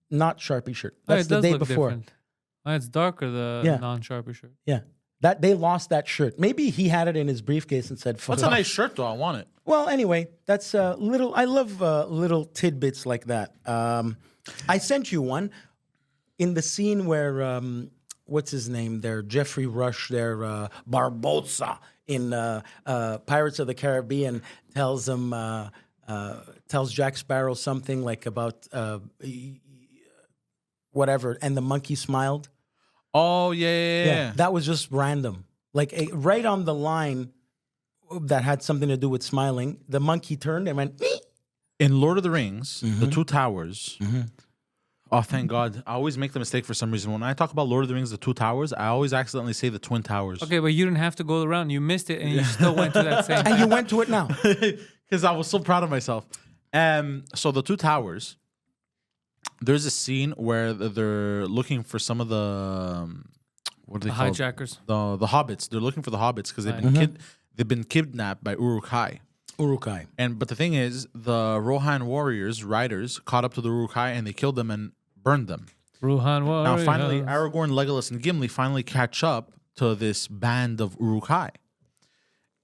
not Sharpie shirt. Oh, That's it the does day look before. different. Oh, it's darker, the Yeah. non-Sharpie shirt. Yeah. That they lost that shirt. Maybe he had it in his briefcase and said, "Fuck That's a off." nice shirt, though. I want it. Well, anyway, that's little. I love little tidbits like that. I sent you one in the scene where what's his name there, Jeffrey Rush there, Barbosa in Pirates of the Caribbean tells him tells Jack Sparrow something like about whatever, and the monkey smiled. Oh, yeah. That was just random, like right on the line that had something to do with smiling. The monkey turned and went. In Lord of the Rings, the Two Towers. Oh, thank God. I always make the mistake for some reason. When I talk about Lord of the Rings, the Two Towers, I always accidentally say the Twin Towers. Okay, but you didn't have to go around. You missed it, and you still went to that same. And you went to it now. Because I was so proud of myself. So the Two Towers, there's a scene where they're looking for some of the what are they The called? hijackers. The hobbits. They're looking for the hobbits because they've been kidnapped by Uruk-hai. Uruk-hai. But the thing is, the Rohan warriors, riders, caught up to the Uruk-hai and they killed them and burned them. Ruhan Now, warriors. finally, Aragorn, Legolas, and Gimli finally catch up to this band of Uruk-hai.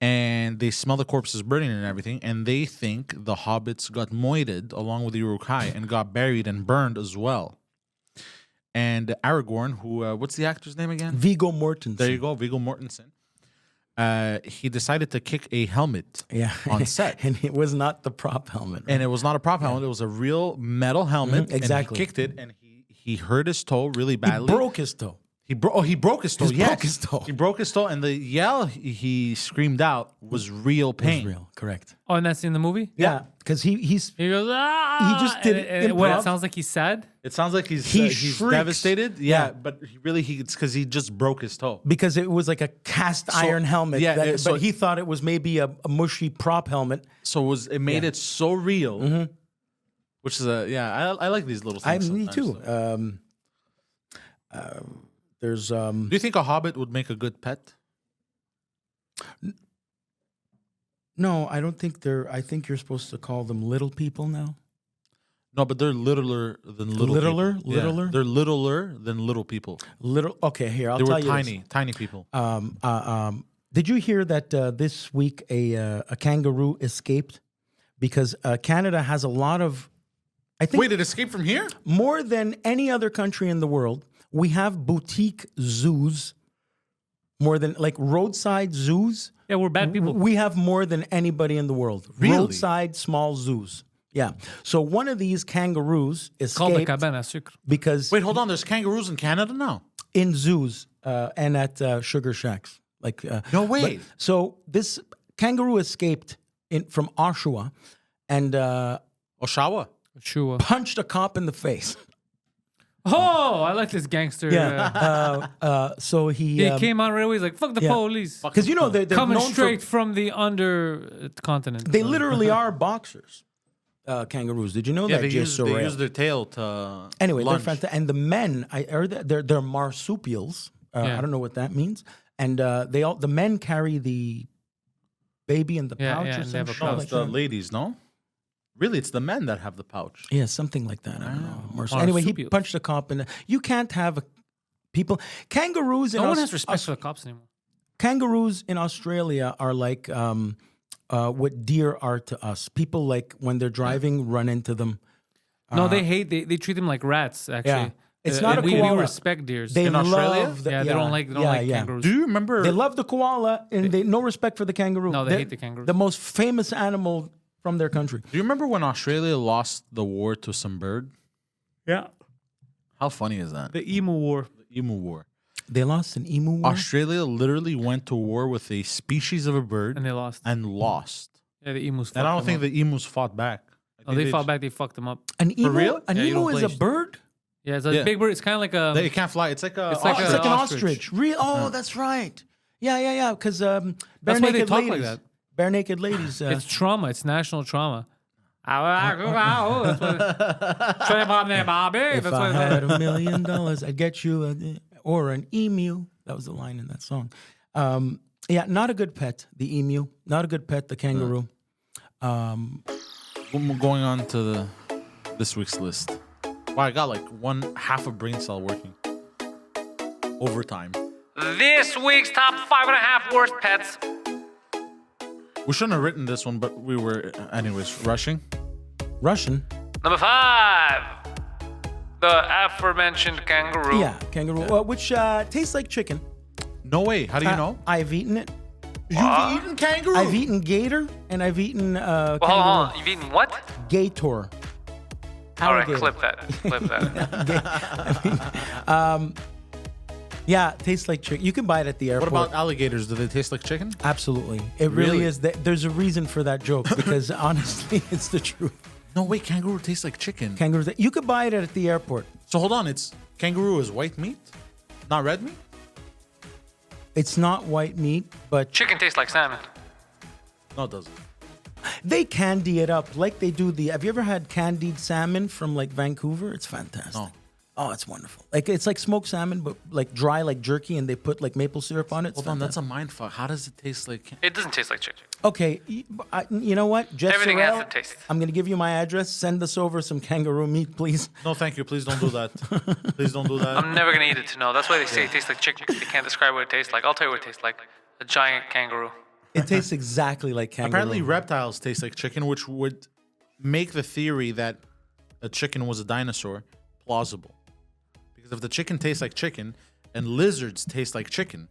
And they smell the corpses burning and everything, and they think the hobbits got moited along with the Uruk-hai and got buried and burned as well. And Aragorn, who, what's the actor's name again? Viggo Mortensen. There you go, Viggo Mortensen. He decided to kick a helmet on set. And it was not the prop helmet. Right? And it was not a prop helmet, it was a real metal helmet. exactly. And he kicked it, and he hurt his toe really badly. He broke his toe. He broke his toe. He broke his toe. He broke his toe, and the yell he screamed out was real pain. Real, correct. Oh, and that's in the movie? Yeah, because he goes, ah! He just did What, improv. it sounds like he's sad? It sounds like he's shrieks. devastated. Yeah, Yeah. but it's because he just broke his toe. because it was like a cast iron helmet. yeah, so- but he thought it was maybe a mushy prop helmet. So it made it so real. Which is I like these little things. Me sometimes, too. so. There's Do you think a hobbit would make a good pet? no, I don't think they're. I think you're supposed to call them little people now. No, but they're littler than little Littler? people. Littler? Yeah, they're littler than little people. Little. Okay, here I'll They tell were you. tiny people. Did you hear that this week a kangaroo escaped because Canada has a lot of. I think Wait, it escaped from here? more than any other country in the world, we have boutique zoos. More than like roadside zoos. Yeah, we're bad people. We have more than anybody in the world. Really? Roadside small zoos. Yeah. So one of these kangaroos Called the escaped cabane à sucre. because Wait, hold on. There's kangaroos in Canada now. in zoos and at sugar shacks. Like No way. but- so this kangaroo escaped from Oshawa and Oshawa. Shua. punched a cop in the face. Oh, I like this gangster. So he He came out right away. He's like, fuck the yeah. police. because you know they're Coming known straight for, from the under continent. they literally are boxers. Kangaroos. Did you know Yeah, that? they Jay use Sorrell? their tail to Anyway, lunge. they're fantastic. And the men, they're marsupials. Yeah. I don't know what that means. And the men carry the baby in the Yeah, pouch yeah, or and they some have a shit No, like it's the that. ladies, no? Really, it's the men that have the pouch. Yeah, something like that. I don't know. Anyway, he Marsupials. punched a cop in the. You can't have people. Kangaroos in No one has respect for the cops anymore. Kangaroos in Australia are like what deer are to us. People like when they're driving run into them. No, they hate. They treat them like rats. Actually, Yeah. It's not a we koala. respect deers. They In Australia? love the, yeah, they don't like kangaroos. Do you remember? They love the koala and they no respect for the kangaroo. No, they They're hate the kangaroo. The most famous animal from their country. Do you remember when Australia lost the war to some bird? Yeah, How funny is that? the emu war. The emu war. They lost an emu war. Australia literally went to war with a species of a bird And they lost. and lost. Yeah, the emus. And I don't fucked think them the emus fought back. I up. No, think they fought back. They fucked them up. An emu, real? An Yeah, you emu don't is a play- bird. Yeah, it's a big bird. It's kind of like a. It can't fly. It's like a. It's like It's a like an ostrich. ostrich. Real? That's right. Yeah. Because bare That's why they naked talk ladies. like that. Bare naked ladies. It's trauma. It's national trauma. That's if I what had $1 million, I'd get you or an emu. That was the line in that song. Yeah, not a good pet. The emu. Not a good pet. The kangaroo. Going on to this week's list. Wow, I got like half a brain cell working. Overtime. This week's top 5.5 worst pets. We shouldn't have written this one, but we were, anyways, rushing. Russian. Number 5. The aforementioned kangaroo. Yeah, kangaroo. Which tastes like chicken. No way. How do you know? I've eaten it. You've eaten kangaroo? I've eaten gator and I've eaten kangaroo. Well, hold on. You've eaten what? Gator. All right, Alligator. clip that. Clip that. Yeah, it tastes like chicken. You can buy it at the What airport. about alligators? Do they taste like chicken? Absolutely. It really Really? is. There's a reason for that joke because honestly, it's the truth. No way, kangaroo tastes like chicken. Kangaroos. You could buy it at the airport. So hold on, kangaroo is white meat, not red meat? It's not white meat, but Chicken tastes like salmon. No, it doesn't. they candy it up like they do the. Have you ever had candied salmon from like Vancouver? It's fantastic. No. Oh, it's wonderful. Like it's like smoked salmon, but like dry, like jerky, and they put like maple syrup on it. It's Hold on, that's fantastic. a mind fuck. How does it taste like? It doesn't taste like chicken. Okay, you know what? Jess Everything has Sorrell, to taste. I'm going to give you my address. Send us over some kangaroo meat, please. No, thank you. Please don't do that. Please don't do that. I'm never gonna eat it to know. That's why they say it tastes like chicken because they can't describe what it tastes like. I'll tell you what it tastes like. A giant kangaroo. It tastes exactly like kangaroo. Apparently, reptiles taste like chicken, which would make the theory that a chicken was a dinosaur plausible. Because if the chicken tastes like chicken and lizards taste like chicken,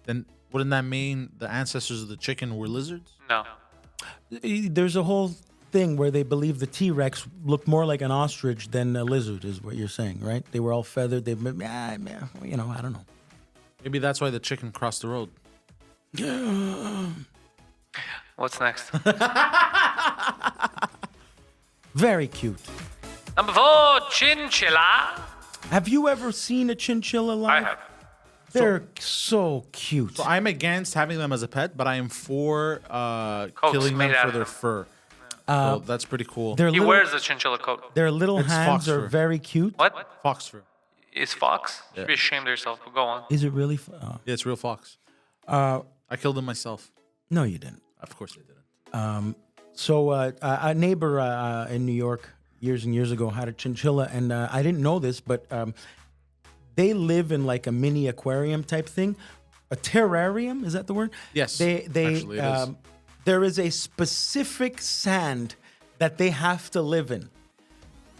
then wouldn't that mean the ancestors of the chicken were lizards? No. There's a whole thing where they believe the T-Rex looked more like an ostrich than a lizard, is what you're saying, right? They were all feathered. I don't know. Maybe that's why the chicken crossed the road. What's next? Very cute. Number 4, chinchilla. Have you ever seen a chinchilla I live? have. They're so cute. So I'm against having them as a pet, but I am for killing made them out for of their them. fur. So that's pretty cool. Their He little, wears a chinchilla coat. their little It's hands fox are fur. very cute. What? Fox fur. Is fox? You should be ashamed of yourself. But go on. Is it really? Yeah, it's real fox. Uh, I killed him myself. no, you didn't. Of course I didn't. So a neighbor in New York years and years ago had a chinchilla, and I didn't know this, but they live in like a mini aquarium type thing, a terrarium. Is that the word? Yes, They actually it is. there is a specific sand that they have to live in.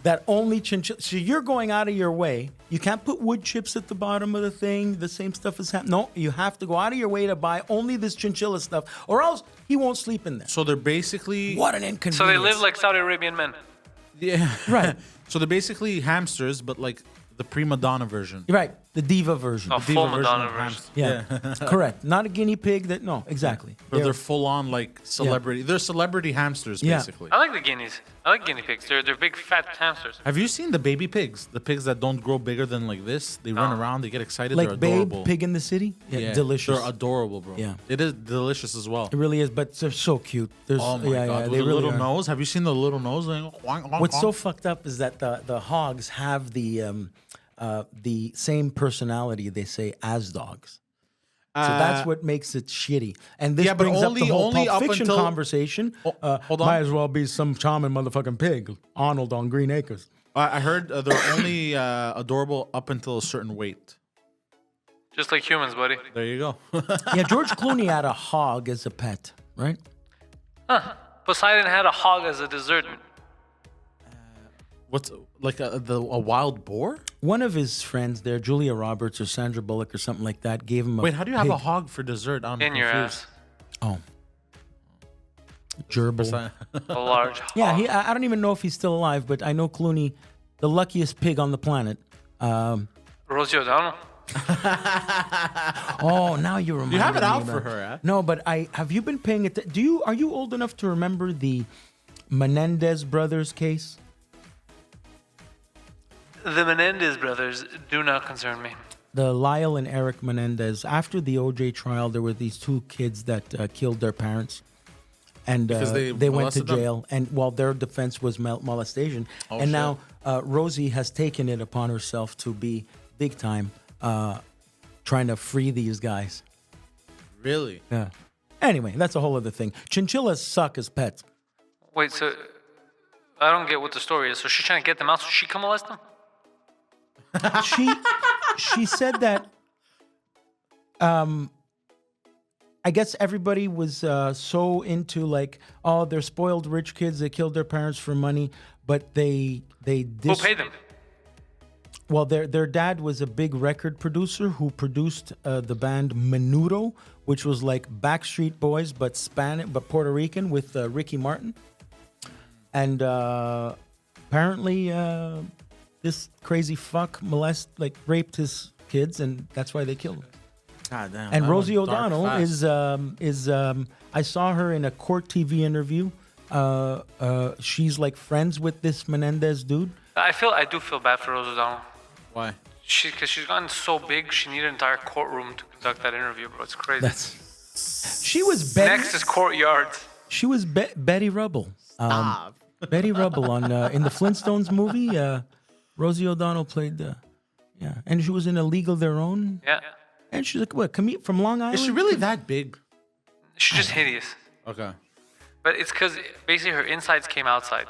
That only chinchilla. So you're going out of your way. You can't put wood chips at the bottom of the thing. The same stuff is happening. No, you have to go out of your way to buy only this chinchilla stuff, or else he won't sleep in there. So they're basically What an inconvenience. So they live like Saudi Arabian men. yeah, Right. So they're basically hamsters, but like the prima donna version. Right, the diva version. Oh, Diva full version Madonna of version. hamster. Yeah, correct. Not a guinea pig. That no, exactly. But they're full on like celebrity. They're celebrity hamsters Yeah. basically. I like the guineas. I like guinea pigs. They're big fat hamsters. Have you seen the baby pigs? The pigs that don't grow bigger than like this. They run No. around. They get excited. like they're Babe, adorable. Pig in the City. Yeah, delicious. They're adorable, bro. Yeah. It is delicious as well. It really is, but they're so cute. There's, Oh my god, with they the really little are. nose. Have you seen the little nose? Like, What's so fucked up is that the hogs have the same personality they say as dogs. So that's what makes it shitty. And this yeah, but brings up the only- whole only Pulp up Fiction until- conversation. hold on. Might as well be some charming motherfucking pig, Arnold on Green Acres. I heard they're only adorable up until a certain weight. Just like humans, buddy. There you go. Yeah, George Clooney had a hog as a pet, right? Poseidon had a hog as a dessert. What's like a wild boar? One of his friends there, Julia Roberts or Sandra Bullock or something like that, gave him a Wait, how do you have a pig. hog for dessert? I'm In your confused. ass. Oh. Gerbil. A large hog. Yeah, I don't even know if he's still alive, but I know Clooney, the luckiest pig on the planet. Rosie O'Donnell. Oh, now you remember. You have it out for her, eh? No, but have you been paying attention? Are you old enough to remember the Menendez brothers case? The Menendez brothers do not concern me. The Lyle and Eric Menendez. After the OJ trial, there were these two kids that killed their parents, and Because they went to molested them? jail. And while their defense was molestation, and shit. now Rosie has taken it upon herself to be big time trying to free these guys. Really? Yeah. Anyway, that's a whole other thing. Chinchillas suck as pets. Wait, so I don't get what the story is. So she's trying to get them out so she can molest them? She said that I guess everybody was so into like, oh, they're spoiled rich kids, they killed their parents for money, but they Who paid them? well, their dad was a big record producer who produced the band Menudo, which was like Backstreet Boys but Puerto Rican with Ricky Martin. And apparently this crazy fuck raped his kids, and that's why they killed him. God damn. And that Rosie went dark O'Donnell fast. is I saw her in a court TV interview. She's like friends with this Menendez dude. I do feel bad for Rose O'Donnell. Why? Because she's gotten so big, she needed an entire courtroom to conduct that interview, bro. It's crazy. She was Betty. Next is courtyard. She was Betty Rubble. Betty Rubble on in the Flintstones movie. Rosie O'Donnell played and she was in A League of Their Own. Yeah. And she's like, what? Commute from Long Island? Is she really that big? She's just hideous. Okay. But it's because basically her insides came outside.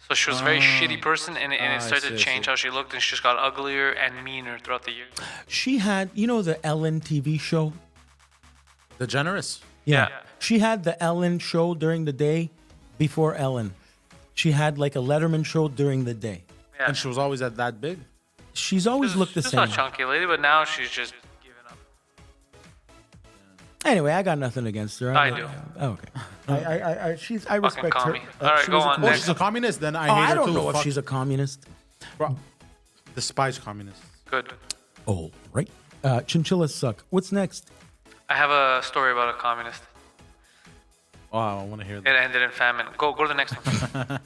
So she was a very shitty person, and it started to change how she looked, and she just got uglier and meaner throughout the years. She had, the Ellen TV show. The Generous? Yeah. She had the Ellen show during the day before Ellen. She had like a Letterman show during the day. Yeah. And she was always at that big? She's always looked the She's same. not a chunky lady, but now she's just giving up. Anyway, I got nothing against her. I do. Oh, okay. I respect call her. me. All right, she go was a on. cool- Oh, Next. she's a communist? Then I Oh, hate I her don't too. know if Fuck. she's a communist. Bro, despise communists. Good. Oh, right. Chinchillas suck. What's next? I have a story about a communist. Oh, I want to hear It that. ended in famine. Go to the next one.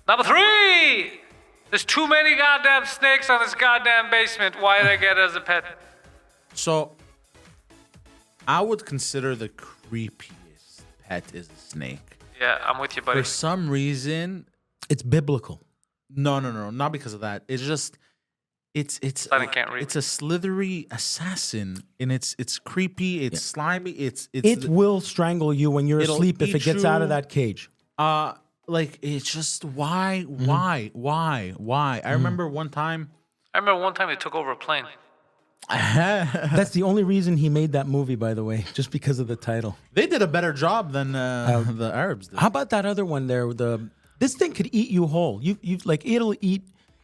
Number 3! There's too many goddamn snakes on this goddamn basement. Why did I get it as a pet? So, I would consider the creepiest pet is a snake. Yeah, I'm with you, buddy. For some reason, It's biblical. no, not because of that. It's just, it's I can't read. it's a slithery assassin, and it's creepy. It's slimy. It's It will strangle you when you're It'll asleep if eat it gets out of you. that cage. like it's just why? I remember one time. I remember one time they took over a plane. That's the only reason he made that movie, by the way, just because of the title. They did a better job than the Arabs did. How about that other one there? This thing could eat you whole.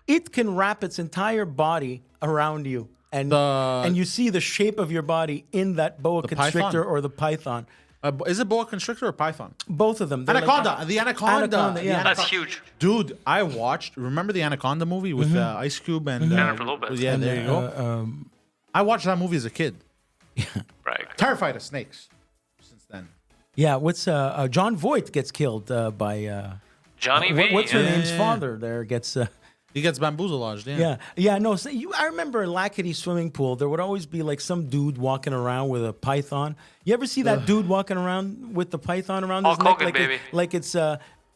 It can wrap its entire body around you, and you see the shape of your body in that boa constrictor python. or the python. Is it boa constrictor or python? Both of them. They're Anaconda. The anaconda. yeah. That's huge. Dude, I watched. Remember the Anaconda movie with Ice Cube and Jennifer Lopez. Yeah, there you go. I watched that movie as a kid. Brag. Terrified of snakes. Since then. Yeah, what's John Voight gets killed by Johnny V. what's her yeah. name's father there gets He gets bamboozled. yeah no so I remember in Lackady swimming pool there would always be like some dude walking around with a python. You ever see that dude walking around with the python around his Hulk neck Hogan, baby.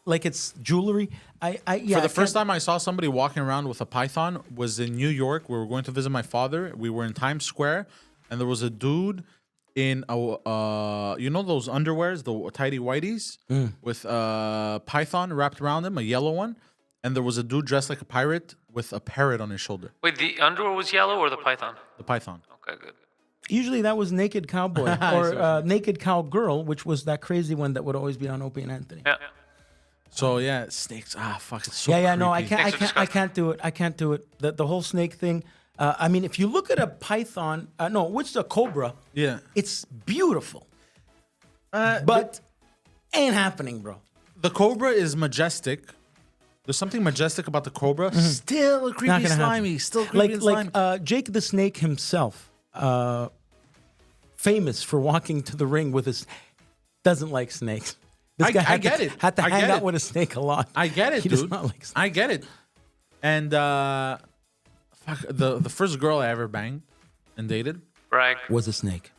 like it's jewelry? For the first time I saw somebody walking around with a python was in New York. We were going to visit my father. We were in Times Square, and there was a dude in those underwears, the tidy whities, with a python wrapped around him, a yellow one, and there was a dude dressed like a pirate with a parrot on his shoulder. Wait, the underwear was yellow or the python? The python. Okay, good. Usually that was Naked Cowboy or Naked Cowgirl, which was that crazy one that would always be on Opie and Anthony. Yeah. So yeah, snakes. Fuck, it's so No, I creepy. can't do it. I can't do it. The whole snake thing. I mean, if you look at a python, what's a cobra? Yeah. It's beautiful, but ain't happening, bro. The cobra is majestic. There's something majestic about the cobra. Still a Not creepy, gonna happen. slimy. Still creepy and slimy. Like Jake the Snake himself, famous for walking to the ring with his, doesn't like snakes. This guy I get it. Had to I hang get out it. with a snake a lot. I get it, He dude. does not like snakes. I get it. And fuck, the first girl I ever banged and dated, Brag. Was a snake.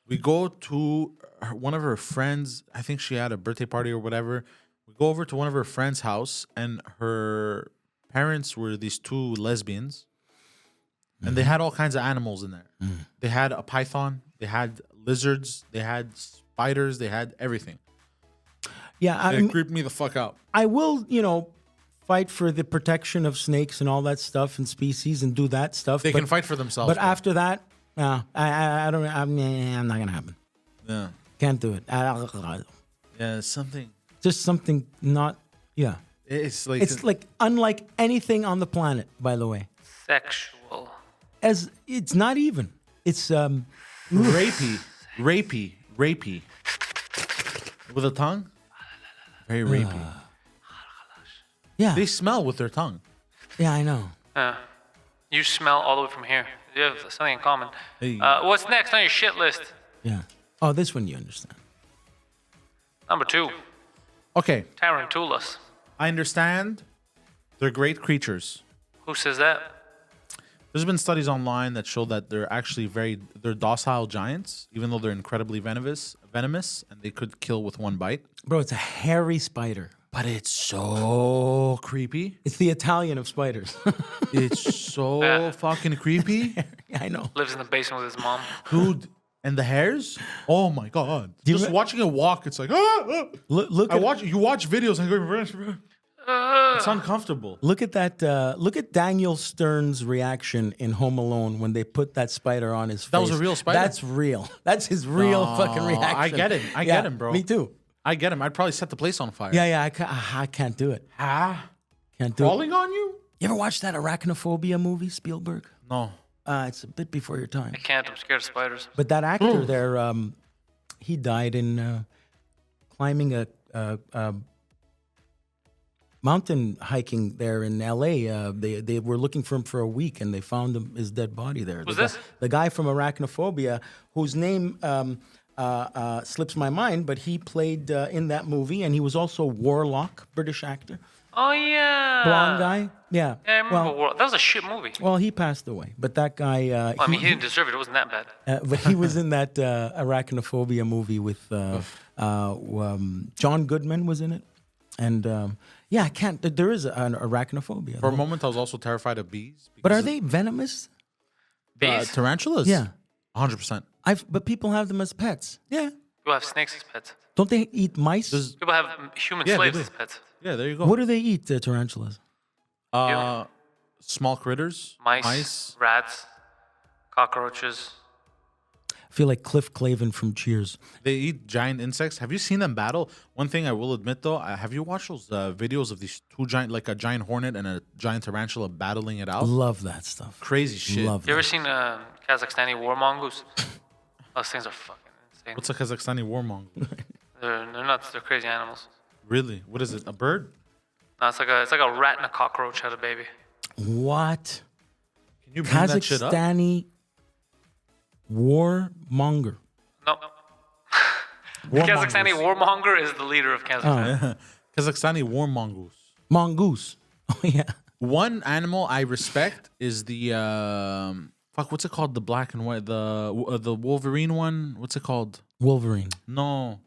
we go to one of her friends. I think she had a birthday party or whatever. We go over to one of her friends' house, and her parents were these two lesbians, and they had all kinds of animals in there. They had a python, they had lizards, they had spiders, they had everything. Yeah, It creeped me the fuck out. I will, fight for the protection of snakes and all that stuff and species and do that stuff. They but, can fight for themselves. But bro. after that, no, I don't. I'm not gonna happen. Yeah, Can't do it. yeah, something. Just something not. Yeah, It's like it's like unlike anything on the planet. By the way, Sexual. as it's not even. It's rapey, with a tongue. Very rapey. yeah, They smell with their tongue. yeah. I know. You smell all the way from here. You have something in common. Hey. What's next on your shit list? Yeah. Oh, this one you understand. Number 2, Okay, tarantulas. I understand. They're great creatures. Who says that? There's been studies online that show that they're actually they're docile giants, even though they're incredibly venomous, and they could kill with one bite. Bro, it's a hairy spider. But it's so creepy. It's the Italian of spiders. It's so fucking creepy, I know. Lives in the basement with his mom. dude. And the hairs, oh my god! you Just re- watching it walk, it's like Look I at watch. You watch videos and go, it's uncomfortable. look at that. Look at Daniel Stern's reaction in Home Alone when they put that spider on his face. That was a real spider? That's real. That's his real fucking reaction. I get him. I get him, bro. Me too. I get him. I'd probably set the place on fire. Yeah, I can't do it. Can't do it. Falling on you? You ever watch that Arachnophobia movie, Spielberg? No. It's a bit before your time. I can't. I'm scared of spiders. But that actor there, he died in climbing a mountain hiking there in L.A. They were looking for him for a week, and they found his dead body there. Who's the this? Guy, the guy from Arachnophobia, whose name slips my mind, but he played in that movie, and he was also Warlock, British actor, Oh, yeah. blonde guy. Yeah. Yeah, I remember. Well, That was a shit movie. well, he passed away, but that guy. I mean, he didn't deserve it. It wasn't that bad. But he was in that Arachnophobia movie with John Goodman was in it, and yeah, I can't. There is an arachnophobia. For a moment, I was also terrified of bees. But are they venomous? Bees? Tarantulas? Yeah, 100%. But people have them as pets. Yeah. People have snakes as pets. Don't they eat mice? People have human Yeah, they slaves do. as pets. Yeah, there you go. What do they eat? Tarantulas. Small critters. Mice, rats, cockroaches. I feel like Cliff Clavin from Cheers. They eat giant insects. Have you seen them battle? One thing I will admit, though, have you watched those videos of these two giant, like a giant hornet and a giant tarantula battling it out? Love that stuff. Crazy shit. Love You ever that. seen Kazakhstani war mongoose? Those things are fucking insane. What's a Kazakhstani war mongoose? They're nuts. They're crazy animals. Really? What is it? A bird? No, it's like a rat and a cockroach had a baby. What? Can you bring that shit up? Kazakhstani warmonger. No. The Kazakhstani warmonger is the leader of Kazakhstan. Kazakhstani war mongoose. Mongoose. Oh yeah. One animal I respect is the fuck. What's it called? The black and white. The Wolverine one. What's it called? Wolverine. No.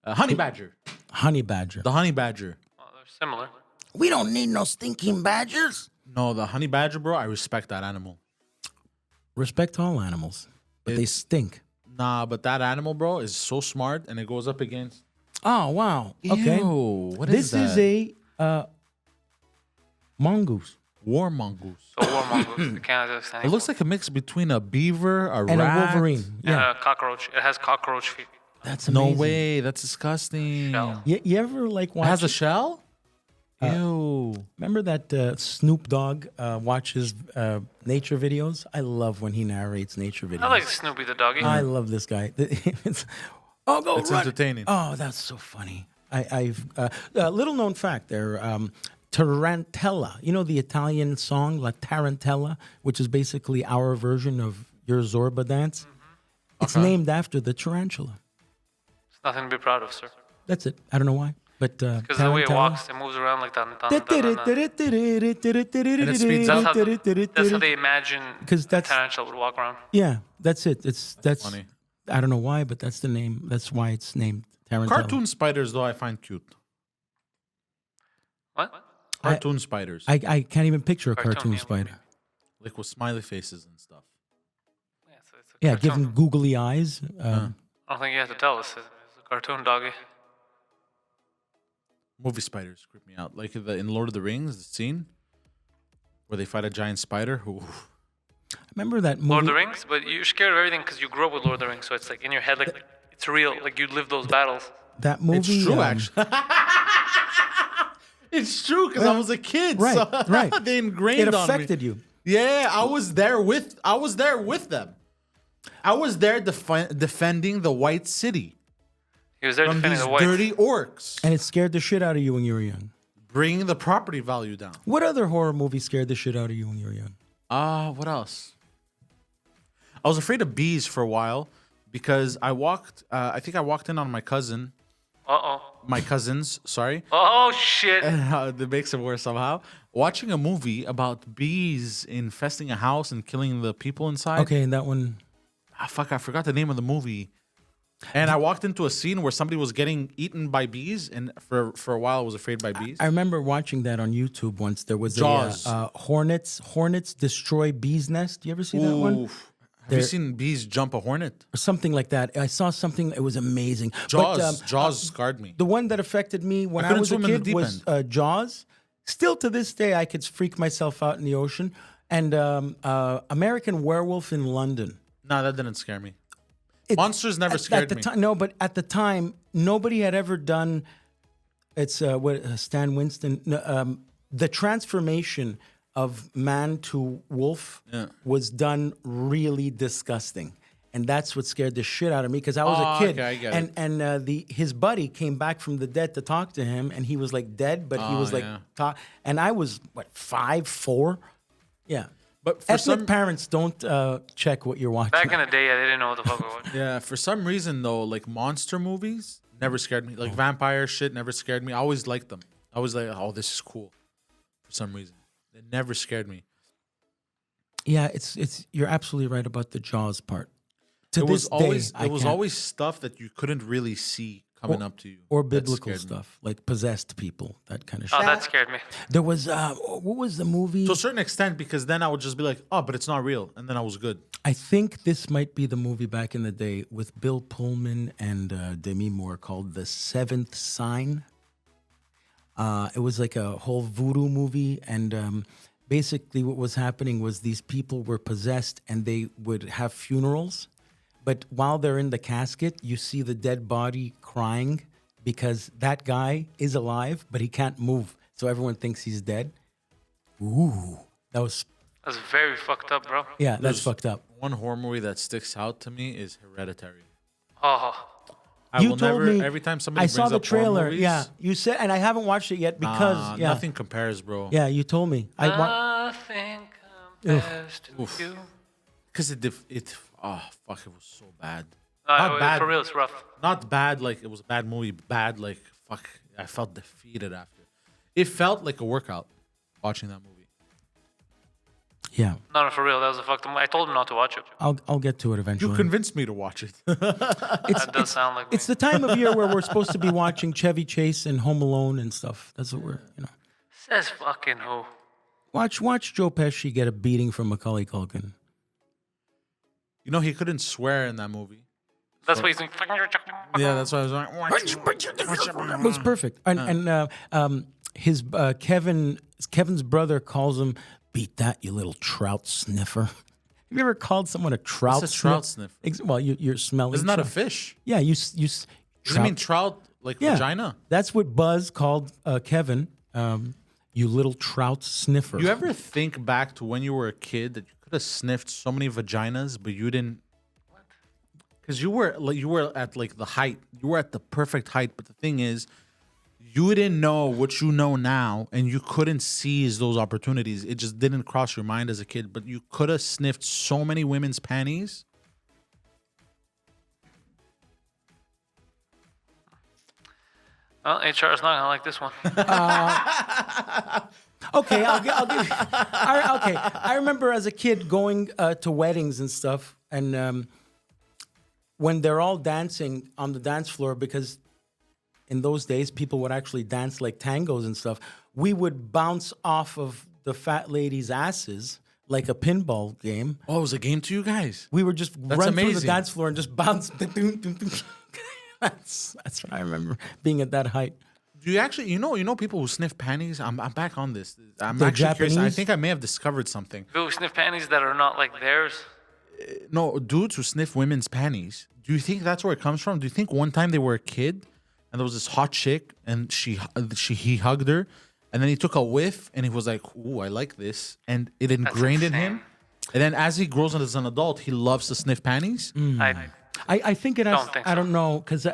Honey badger. Honey badger. The honey badger. Well, they're similar. We don't need no stinking badgers. No, the honey badger, bro. I respect that animal. Respect all animals, but they stink. Nah, but that animal, bro, is so smart, and it goes up against. Oh wow. Okay. Ew, what is This that? is a mongoose war mongoose. So war mongoose, the Kazakhstani. It looks like a mix between a beaver, a and rat, a wolverine. and Yeah, a cockroach. It has cockroach feet. that's No amazing. way, that's disgusting. Shell. You ever like It watch? has a shell. Ew. Remember that Snoop Dogg watches nature videos? I love when he narrates nature videos. I like Snoopy the doggy. I love this guy. It's go It's run. entertaining. Oh, that's so funny. I've little known fact there. Tarantella. You know the Italian song La Tarantella, which is basically our version of your Zorba dance. It's named after the tarantula. It's nothing to be proud of, sir. That's it. I don't know why. But Because the way it Tarantella- walks, it moves around like that. it speeds up. That's how they imagine 'Cause a that's- tarantula would walk around. Yeah, that's it. That's funny. I don't know why, but that's the name. That's why it's named Tarantella. Cartoon spiders, though, I find cute. What? Cartoon spiders. I can't even picture a Cartoon, cartoon yeah, spider. Like with smiley faces and stuff. Yeah, it's a Yeah, cartoon. give him googly eyes. I don't think you have to tell us. It's a cartoon, doggy. Movie spiders creep me out. Like in Lord of the Rings, the scene where they fight a giant spider. Ooh. Remember that movie? Lord of the Rings, but you're scared of everything because you grew up with Lord of the Rings, so it's like in your head, like it's real. Like you live those battles. That movie. It's true, actually. It's true because I was a kid. Right, so right. They ingrained It on me. affected you. Yeah, I was there with them. I was there defending the White City He was there from defending these the whites. dirty orcs, And it scared the shit out of you when you were young. bringing the property value down. What other horror movie scared the shit out of you when you were young? What else? I was afraid of bees for a while because I think I walked in on my cousins, sorry. Oh shit! That makes it worse somehow. Watching a movie about bees infesting a house and killing the people inside. Okay, and that one. I forgot the name of the movie. And I walked into a scene where somebody was getting eaten by bees, and for a while I was afraid by bees. I remember watching that on YouTube once. There was Jaws. Hornets destroy bees nest. You ever see that one? Oof. Have you seen bees jump a hornet? Or something like that. I saw something. It was amazing. Jaws. But, Jaws scarred me. the one that affected me when I couldn't was a swim in the kid deep was Jaws. Still to this day, I could freak myself out in the ocean. And American Werewolf in London. No, that didn't scare me. Monsters never At scared the me. time, no, but at the time, nobody had ever done. It's Stan Winston. The transformation of man to wolf was done really disgusting, and that's what scared the shit out of me because I was a kid. Okay, I get it. And his buddy came back from the dead to talk to him, and he was like dead, but he was like and I was what 5, 4, yeah. But for Ethnic some parents don't check what you're watching. Back in the day, they didn't know what the fuck it was. Yeah, for some reason though, like monster movies never scared me. Like vampire shit never scared me. I always liked them. I was like, oh, this is cool. For some reason, it never scared me. Yeah, it's you're absolutely right about the Jaws part. To It was this always day, it was always stuff that you couldn't really see coming up to you, or that biblical scared me. stuff like possessed people, that kind of Oh, shit. that scared me. There was what was the movie? To a certain extent, because then I would just be like, oh, but it's not real, and then I was good. I think this might be the movie back in the day with Bill Pullman and Demi Moore called The Seventh Sign. It was like a whole voodoo movie, and basically what was happening was these people were possessed, and they would have funerals. But while they're in the casket, you see the dead body crying because that guy is alive, but he can't move. So everyone thinks he's dead. Ooh, That's very fucked up, bro. yeah, that's fucked up. One horror movie that sticks out to me is Hereditary. Oh, I You will told never. me- Every time somebody I brings saw the up horror trailer. movies, Yeah, you said, and I haven't watched it yet because nothing compares, bro. Yeah, you told me. nothing compares to you. Because fuck, it was so bad. No, for real, it's rough. Not bad like it was a bad movie. Bad like fuck. I felt defeated after. It felt like a workout watching that movie. Yeah, No, for real, that was a fucked up. I told him not to watch it. I'll get to it eventually. You convinced me to watch it. That does sound like me. It's the time of year where we're supposed to be watching Chevy Chase and Home Alone and stuff. That's what we're. Says fucking who? Watch Joe Pesci get a beating from Macaulay Culkin. You know he couldn't swear in that movie. That's why he's like. Yeah, that's why I was like. It was perfect. And his Kevin's brother calls him, "Beat that, you little trout sniffer." Have you ever called someone a trout What's a trout sniffer? Well, you're smelling. Isn't that a trout. fish? Yeah, you. Does it mean trout like Yeah. vagina? That's what Buzz called Kevin. You little trout sniffer. You ever think back to when you were a kid that you could have sniffed so many vaginas, but you didn't? Because you were at like the height. You were at the perfect height. But the thing is, you didn't know what you know now, and you couldn't seize those opportunities. It just didn't cross your mind as a kid. But you could have sniffed so many women's panties. Well, HR is not gonna like this one. Okay, I'll give you. Okay, I remember as a kid going to weddings and stuff, and when they're all dancing on the dance floor, because in those days people would actually dance like tangos and stuff. We would bounce off of the fat ladies' asses like a pinball game. Oh, it was a game to you guys. We would just run through the amazing. dance floor and just bounce. That's what I remember being at that height. Do you actually, you know people who sniff panties? I'm back on this. I'm They're actually curious. I Japanese? think I may have discovered something. People who sniff panties that are not like theirs. No, dudes who sniff women's panties. Do you think that's where it comes from? Do you think one time they were a kid and there was this hot chick and he hugged her and then he took a whiff and he was like, "Ooh, I like this," and it ingrained in him. And then as he grows as an adult, he loves to sniff panties. I think it has. Don't think I so. don't know because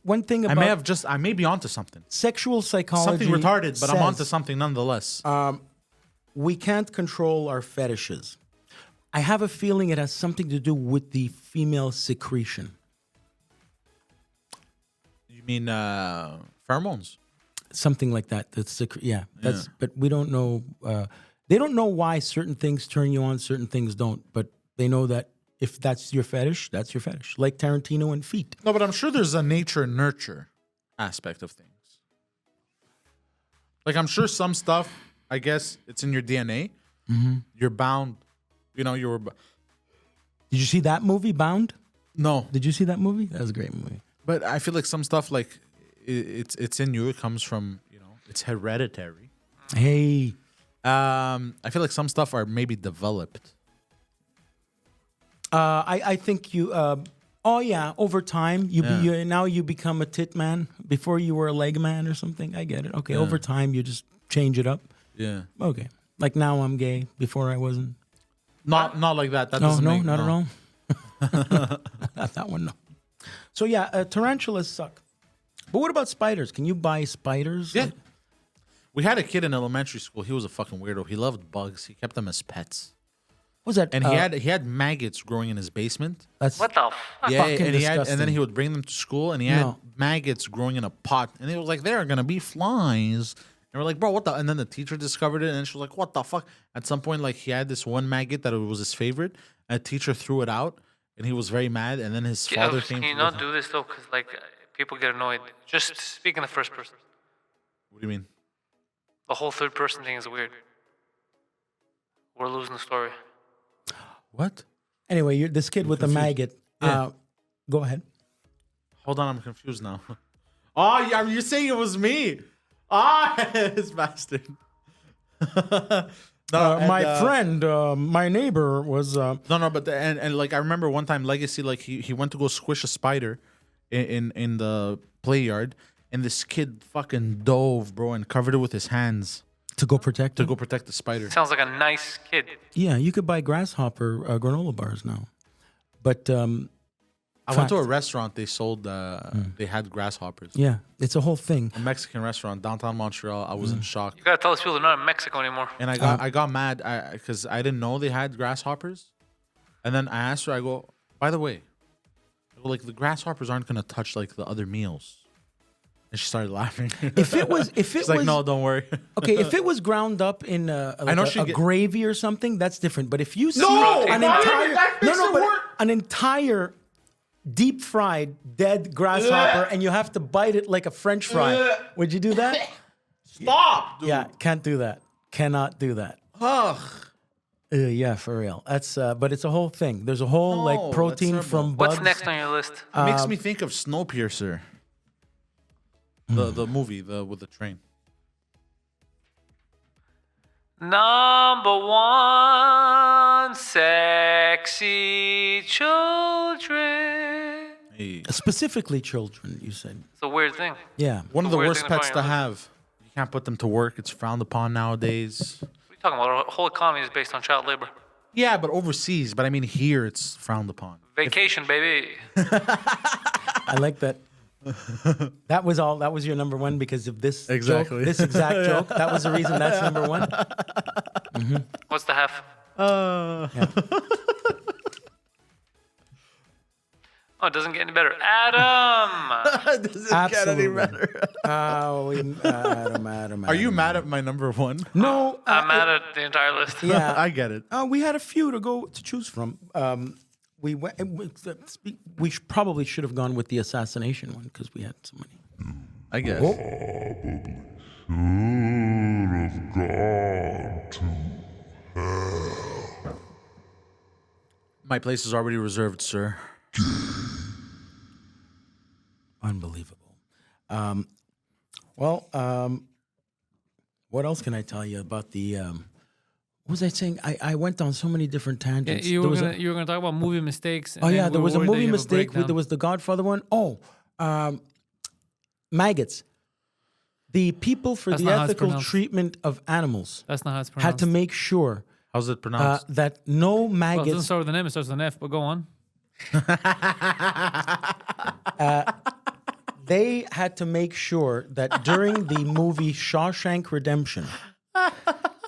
one thing about I may be onto something. sexual psychology, Something retarded, but I'm onto says something nonetheless. we can't control our fetishes. I have a feeling it has something to do with the female secretion. You mean pheromones? Something like that. That's. But we don't know. They don't know why certain things turn you on, certain things don't. But they know that if that's your fetish, that's your fetish. Like Tarantino and feet. No, but I'm sure there's a nature and nurture aspect of things. Like I'm sure some stuff, I guess it's in your DNA. You're bound. You know, you were. Did you see that movie, Bound? No, Did you see that movie? That was a great movie. but I feel like some stuff like it's in you. It comes from it's hereditary. Hey, I feel like some stuff are maybe developed. I think you. Oh yeah, over time now you become a tit man. Before you were a leg man or something. I get it. Okay, over time you just change it up. Yeah, Okay, like now I'm gay. Before I wasn't. not like that. That No, doesn't no, make, not at all. Not that one. No. So yeah, tarantulas suck. But what about spiders? Can you buy spiders? Yeah. We had a kid in elementary school. He was a fucking weirdo. He loved bugs. He kept them as pets. What was that? And he had maggots growing in his basement. That's What the fuck? Yeah, fucking and disgusting. then he would bring them to school, and he had No. maggots growing in a pot, and it was like there are gonna be flies, and we're like, bro, what the? And then the teacher discovered it, and she was like, what the fuck? At some point, like he had this one maggot that was his favorite, and a teacher threw it out, and he was very mad, and then his father came. Can you to not his- do this though? Because like people get annoyed. Just speak in the first person. What do you mean? The whole third person thing is weird. We're losing the story. What? anyway. You're this kid with the maggot. Yeah. Go ahead. Hold on, I'm confused now. Oh, yeah, you're saying it was me? Ah, this bastard. No, and, my friend, my neighbor was. No, but and like I remember one time Legacy, like he went to go squish a spider in the play yard, and this kid fucking dove, bro, and covered it with his hands To go protect to him? go protect the spider. Sounds like a nice kid. Yeah, you could buy grasshopper granola bars now. But I went to a restaurant. They sold. They had grasshoppers. yeah, it's a whole thing. A Mexican restaurant downtown Montreal. I was in shock, You gotta tell these people they're not in Mexico anymore. and I got mad because I didn't know they had grasshoppers. And then I asked her. I go, by the way, I go, like the grasshoppers aren't gonna touch like the other meals. And she started laughing. If it was, She's like, no, don't worry. okay, if it was ground up in like know a she get- gravy or something, that's different. But if you see No! an Why entire that makes it but worse. an entire deep fried dead grasshopper and you have to bite it like a French fry, would you do that? Stop, dude. Yeah, can't do that. Cannot do that. Ugh. Yeah, for real. That's but it's a whole thing. There's a whole No, like that's protein terrible. from bugs. What's next on your list? It makes me think of Snowpiercer. The movie, with the train. Number one, sexy children. Hey. Specifically children, you said. It's a weird thing. Yeah. One of the Weird worst thing to pets find to on your have. You can't put them to work. It's frowned upon nowadays. What are you talking about? Our whole economy is based on child labor. Yeah, but overseas. But I mean, here it's frowned upon. Vacation, baby. I like that. That was your number one because of this Exactly. joke, this exact joke. That was the reason that's number one. What's the half? Oh, it doesn't get any better. Adam! Absolutely. Adam. Are you mad at my number one? No. I'm mad at the entire list. Yeah. I get it. We had a few to choose from. We went. We probably should have gone with the assassination one because we had so many. I guess. Should have gone to My place is already reserved, sir. Unbelievable. What else can I tell you about the? What was I saying? I went on so many different Yeah, tangents. you There were was gonna talk about movie mistakes. And oh then yeah, we there were was a worried that movie you have a mistake. breakdown. There was the Godfather one. Maggots. The people for That's the not how it's ethical pronounced. treatment of animals That's not how it's pronounced. had to make sure How's it pronounced? that no Well, it doesn't maggots. start with an M, it starts with an F, but go on. They had to make sure that during the movie Shawshank Redemption,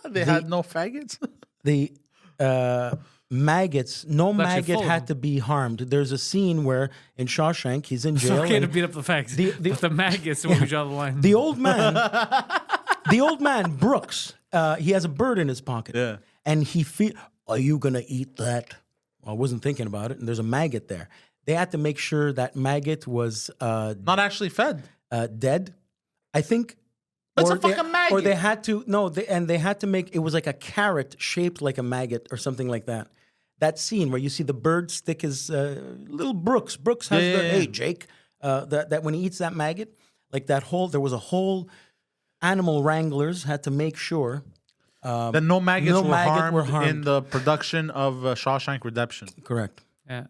They had no faggots? the maggots, no Actually, maggot full of had them. to be harmed. There's a scene where in Shawshank he's in It's jail. okay to and beat up the facts. the- but the maggots are where we draw the line. the old man, Brooks, he has a bird in his pocket. Yeah. And are you gonna eat that? Well, I wasn't thinking about it, and there's a maggot there. They had to make sure that maggot was Not actually fed. dead. I think. It's or a fucking maggot. Or they had to they had to make it was like a carrot shaped like a maggot or something like that. That scene where you see the bird stick his little Brooks. Brooks has Yeah, the yeah, hey yeah. Jake. That when he eats that maggot, like there was a whole animal wranglers had to make sure. Then no maggots, no were, maggot harmed were harmed. in the production of Shawshank Redemption. Correct. Yeah.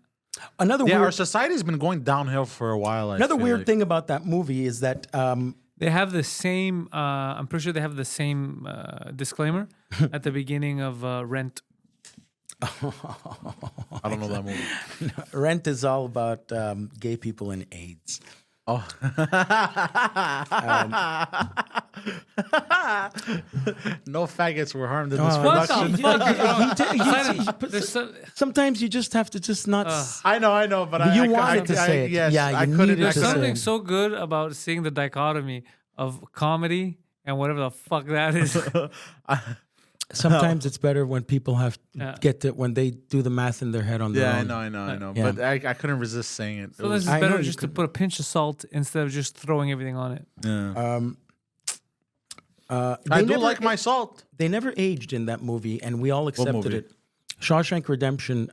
Another Yeah, our weird society's been going downhill for a while. another weird thing about that movie is that They have the same, I'm pretty sure they have the same disclaimer at the beginning of Rent. I don't know that movie. Rent is all about gay people and AIDS. Oh. No faggots were harmed in this What production. the fuck? He- Sometimes you just have to just not. I know, but You I wanted to say it. Yes, Yeah, I you couldn't. needed There's to say something it. so good about seeing the dichotomy of comedy and whatever the fuck that is. Sometimes it's better when people have Yeah. get to when they do the math in their head on their Yeah, own. I know. Yeah. But I couldn't resist saying it. It So was- this is I know better you just to could- put a pinch of salt instead of just throwing everything on it. yeah. They I do never- like my salt. They never aged in that movie, and we all accepted movie? it. Shawshank Redemption.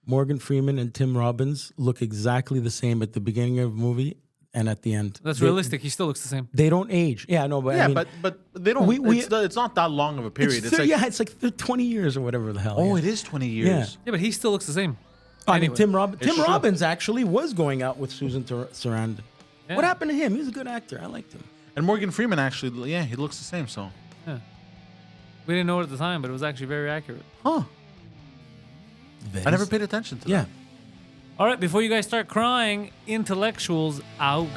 Morgan Freeman and Tim Robbins look exactly the same at the beginning of the movie and at the end. That's They- realistic. He still looks the same. They don't age. Yeah, no, but Yeah, I mean, but they don't. we- it's not that long of a period. It's, like, yeah, it's like 20 years or whatever the hell. oh, yeah. it is 20 years. Yeah, but he still looks the same. I mean, Anyway. Tim true. Robbins actually was going out with Susan Sarandon. Yeah. What happened to him? He's a good actor. I liked him. And Morgan Freeman actually, yeah, he looks the same. So, Yeah. We didn't know it at the time, but it was actually very accurate. huh? I never paid attention to that. Yeah. All right, before you guys start crying, intellectuals out.